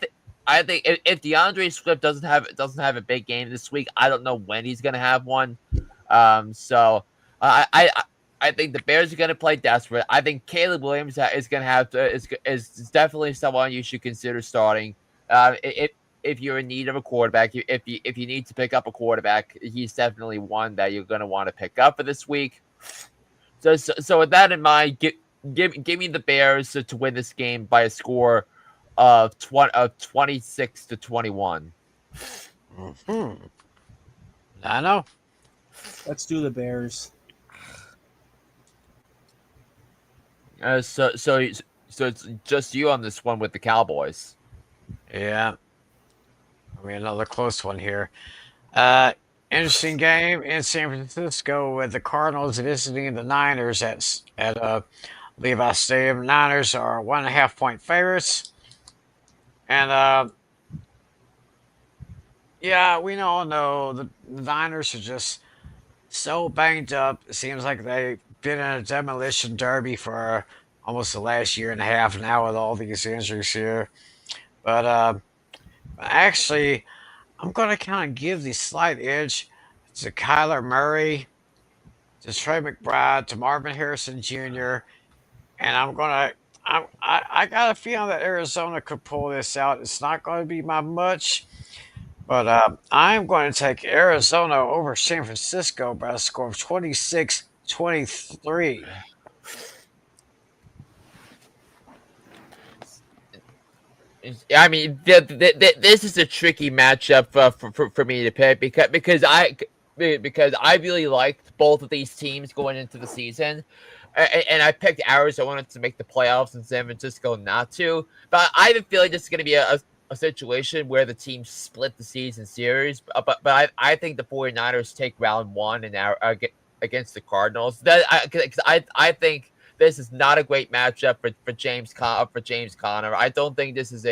think if DeAndre Swift doesn't have a big game this week, I don't know when he's gonna have one. So I think the Bears are gonna play desperate. I think Caleb Williams is gonna have to is definitely someone you should consider starting. If you're in need of a quarterback, if you need to pick up a quarterback, he's definitely one that you're gonna want to pick up for this week. So with that in mind, give me the Bears to win this game by a score of 26-21. I know. Let's do the Bears. So it's just you on this one with the Cowboys. Yeah. I mean, another close one here. Interesting game in San Francisco with the Cardinals visiting the Niners at Levi Stadium. Niners are 1.5-point favorites, and yeah, we all know the Niners are just so banged up. It seems like they've been in a demolition derby for almost the last year and a half now with all these injuries here. But actually, I'm going to kind of give the slight edge to Kyler Murray, to Trey McBride, to Marvin Harrison Jr., and I got a feeling that Arizona could pull this out. It's not going to be by much, but I'm going to take Arizona over San Francisco by a score of 26-23. I mean, this is a tricky matchup for me to pick because I really liked both of these teams going into the season, and I picked Arizona to make the playoffs and San Francisco not to. But I have a feeling this is going to be a situation where the teams split the season series. But I think the 49ers take round one and against the Cardinals. I think this is not a great matchup for James Conner. I don't think this is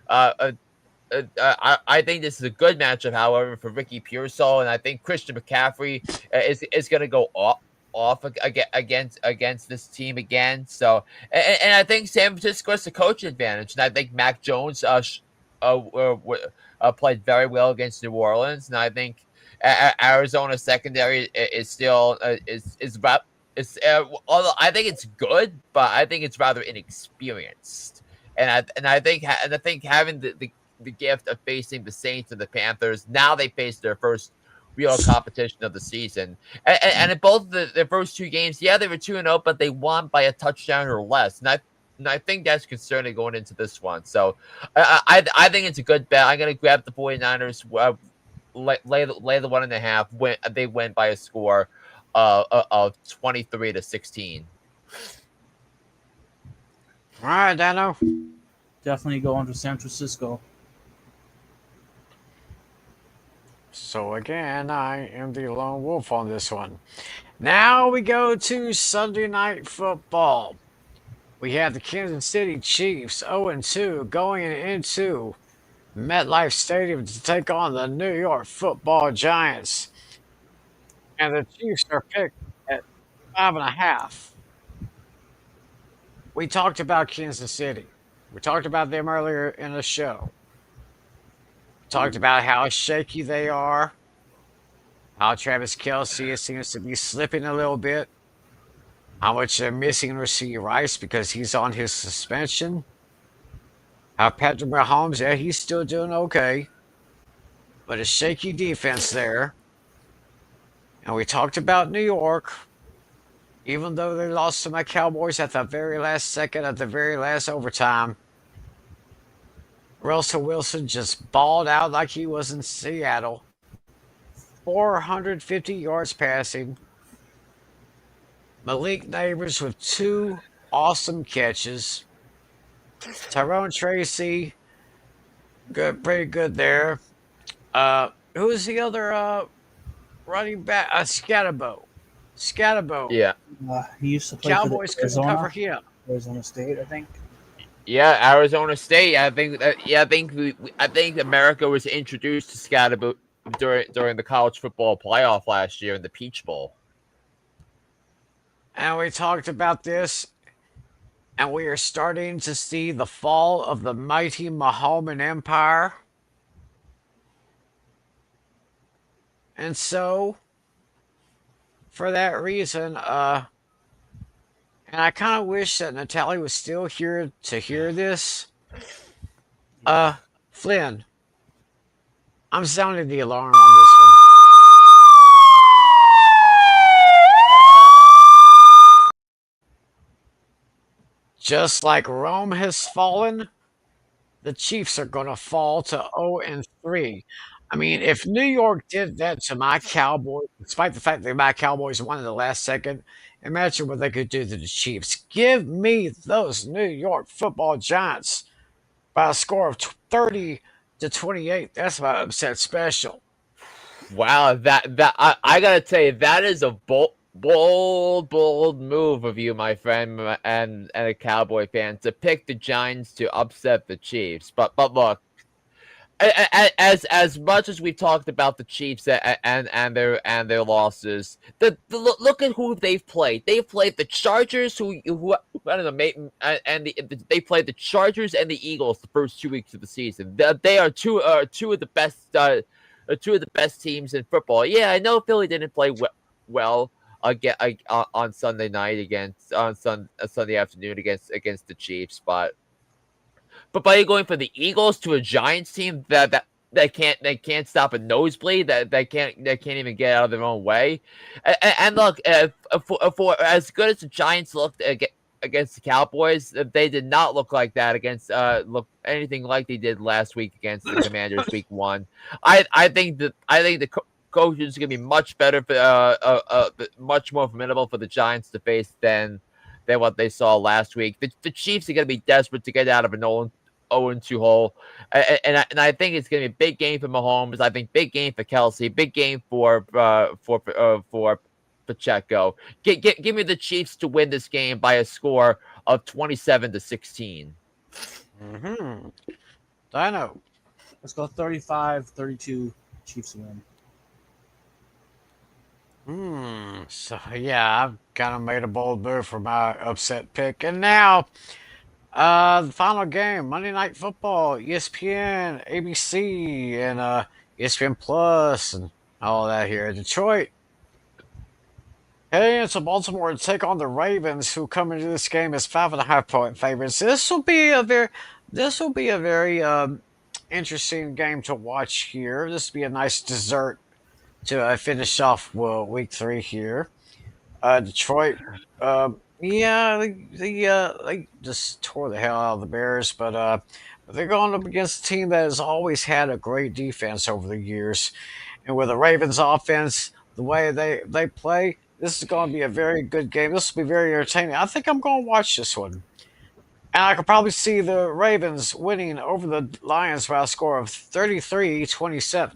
I think this is a good matchup, however, for Ricky Pearsall, and I think Christian McCaffrey is going to go off against this team again. So, and I think San Francisco has the coaching advantage, and I think Mac Jones played very well against New Orleans, and I think Arizona secondary is still is about although I think it's good, but I think it's rather inexperienced. I think having the gift of facing the Saints and the Panthers, now they face their first real competition of the season. And in both their first two games, yeah, they were 2-0, but they won by a touchdown or less. And I think that's concerning going into this one. So I think it's a good bet. I'm going to grab the 49ers, lay the 1.5. They win by a score of 23-16. All right, Dano. Definitely go under San Francisco. So again, I am the lone wolf on this one. Now we go to Sunday Night Football. We have the Kansas City Chiefs 0-2 going into MetLife Stadium to take on the New York Football Giants, and the Chiefs are picked at 5.5. We talked about Kansas City. We talked about them earlier in the show. We talked about how shaky they are, how Travis Kelce seems to be slipping a little bit, how much they're missing Rasheed Rice because he's on his suspension, how Patrick Mahomes, yeah, he's still doing okay, but a shaky defense there. And we talked about New York, even though they lost to my Cowboys at the very last second, at the very last overtime. Russell Wilson just balled out like he was in Seattle. 450 yards passing. Malik Neighbors with 2 awesome catches. Tyrone Tracy, good, pretty good there. Who was the other running back? Scatterbo. Scatterbo. Yeah, He used to play for the Cowboys couldn't cover him. Arizona State, I think. yeah. Arizona State. I think. I think America was introduced to Scatterbo during the college football playoff last year in the Peach Bowl. And we talked about this, and we are starting to see the fall of the mighty Mahomet Empire. And so, for that reason, and I kind of wish that Natalie was still here to hear this. Flynn, I'm sounding the alarm on this one. Just like Rome has fallen, the Chiefs are going to fall to 0-3. I mean, if New York did that to my Cowboys, despite the fact that my Cowboys won in the last second, imagine what they could do to the Chiefs. Give me those New York Football Giants by a score of 30-28. That's my upset special. Wow, I gotta tell you, that is a bold move of you, my friend, and a Cowboy fan, to pick the Giants to upset the Chiefs. But look, as much as we've talked about the Chiefs and their losses, look at who they've played. They've played the Chargers, who I don't know, they played the Chargers and the Eagles the first 2 weeks of the season. They are two of the best. Two of the best teams in football. Yeah, I know Philly didn't play well again on Sunday night Sunday afternoon against the Chiefs, but by going from the Eagles to a Giants team that can't stop a nosebleed, that can't even get out of their own way, and look, for as good as the Giants looked against the Cowboys, they did not look like that against look anything like they did last week against the Commanders week 1. I think the coach is going to be much better, much more formidable for the Giants to face than what they saw last week. The Chiefs are going to be desperate to get out of an 0-2 hole, and I think it's going to be a big game for Mahomes. I think big game for Kelce, big game for Pacheco. Give me the Chiefs to win this game by a score of 27-16. Mm-hmm. Dino. Let's go 35-32. Chiefs win. So yeah, I've kind of made a bold move for my upset pick, and now the final game, Monday Night Football, ESPN, ABC, and ESPN Plus, and all that here. Detroit heading into Baltimore to take on the Ravens, who come into this game as 5.5-point favorites. This will be a very interesting game to watch here. This will be a nice dessert to finish off week 3 here. Detroit, yeah, they just tore the hell out of the Bears, but they're going up against a team that has always had a great defense over the years, and with the Ravens offense, the way they play, this is going to be a very good game. This will be very entertaining. I think I'm going to watch this one, and I could probably see the Ravens winning over the Lions by a score of 33-27.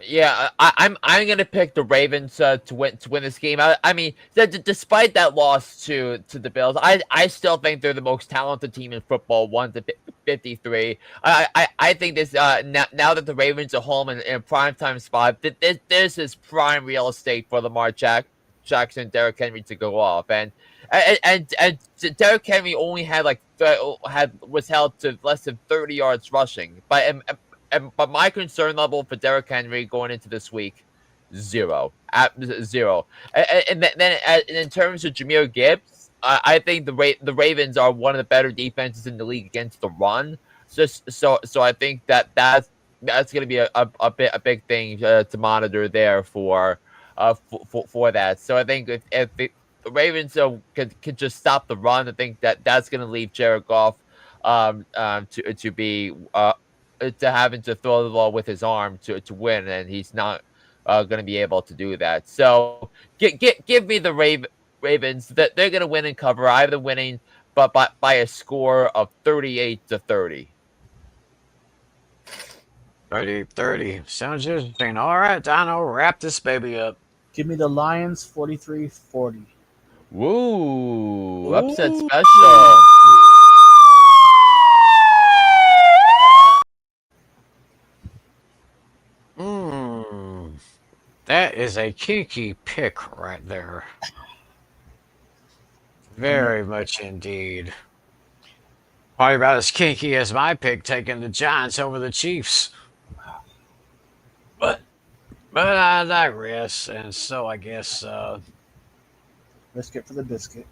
Yeah, I'm gonna pick the Ravens to win this game. I mean, despite that loss to the Bills, I still think they're the most talented team in football. 1-53. I think this now that the Ravens are home in a prime time spot, this is prime real estate for Jackson, Derrick Henry to go off, and Derrick Henry only had was held to less than 30 yards rushing, but my concern level for Derrick Henry going into this week, zero, at zero. And then in terms of Jahmyr Gibbs, I think the Ravens are one of the better defenses in the league against the run. So I think that's going to be a big thing to monitor there for that. So I think if the Ravens could just stop the run, I think that's going to leave Jared Goff to be to having to throw the ball with his arm to win, and he's not going to be able to do that. So give me the Ravens. That they're going to win and cover. I have them winning, but by a score of 38-30. 30-30. Sounds interesting. All right, Dino, wrap this baby up. Give me the Lions 43-40. Woo! Upset special. That is a kinky pick right there. Very much indeed. Probably about as kinky as my pick taking the Giants over the Chiefs. But I digress, and so I guess Risk it for the biscuit.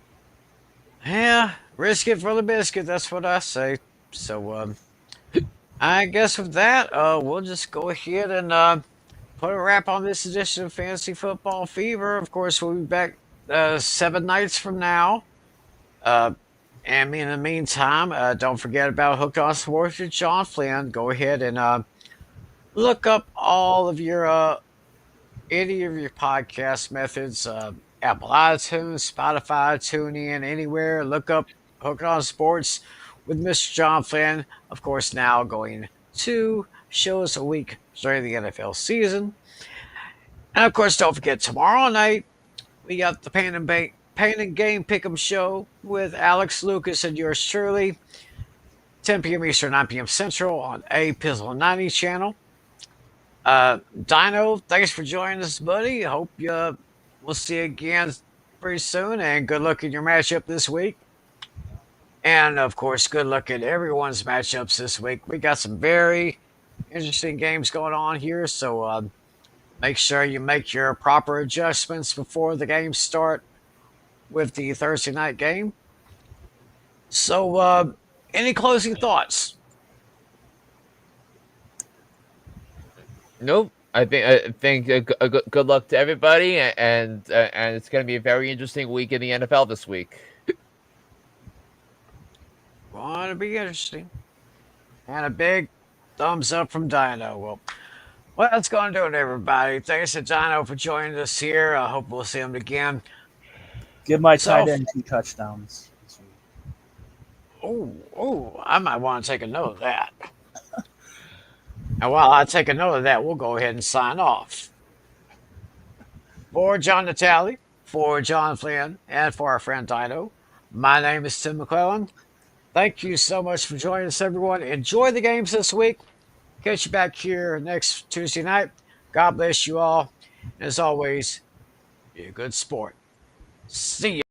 yeah, risk it for the biscuit. That's what I say. So I guess with that, we'll just go ahead and put a wrap on this edition of Fantasy Football Fever. Of course, we'll be back 7 nights from now. And in the meantime, don't forget about Hooked on Sports with John Flynn. Go ahead and look up all of your any of your podcast methods. Apple iTunes, Spotify, TuneIn, anywhere. Look up Hooked on Sports with Mr. John Flynn. Of course, now going 2 shows a week during the NFL season. And of course, don't forget tomorrow night we got the Pain and Game Pick'em show with Alex Lucas and yours truly. 10 p.m. Eastern, 9 p.m. Central on A Pizzle 90 channel. Dino, thanks for joining us, buddy. Hope we'll see you again pretty soon, and good luck in your matchup this week. And of course, good luck in everyone's matchups this week. We got some very interesting games going on here, so make sure you make your proper adjustments before the games start with the Thursday night game. So, any closing thoughts? Nope. I think good luck to everybody, and it's going to be a very interesting week in the NFL this week. Going to be interesting. And a big thumbs up from Dino. Well, that's going to do it, everybody. Thanks to Dino for joining us here. I hope we'll see him again. Give my tight end 2 touchdowns. Oh, I might want to take a note of that. And while I take a note of that, we'll go ahead and sign off. For John Natale, for John Flynn, and for our friend Dino, my name is Tim McClellan. Thank you so much for joining us, everyone. Enjoy the games this week. Catch you back here next Tuesday night. God bless you all. And as always, be a good sport. See you.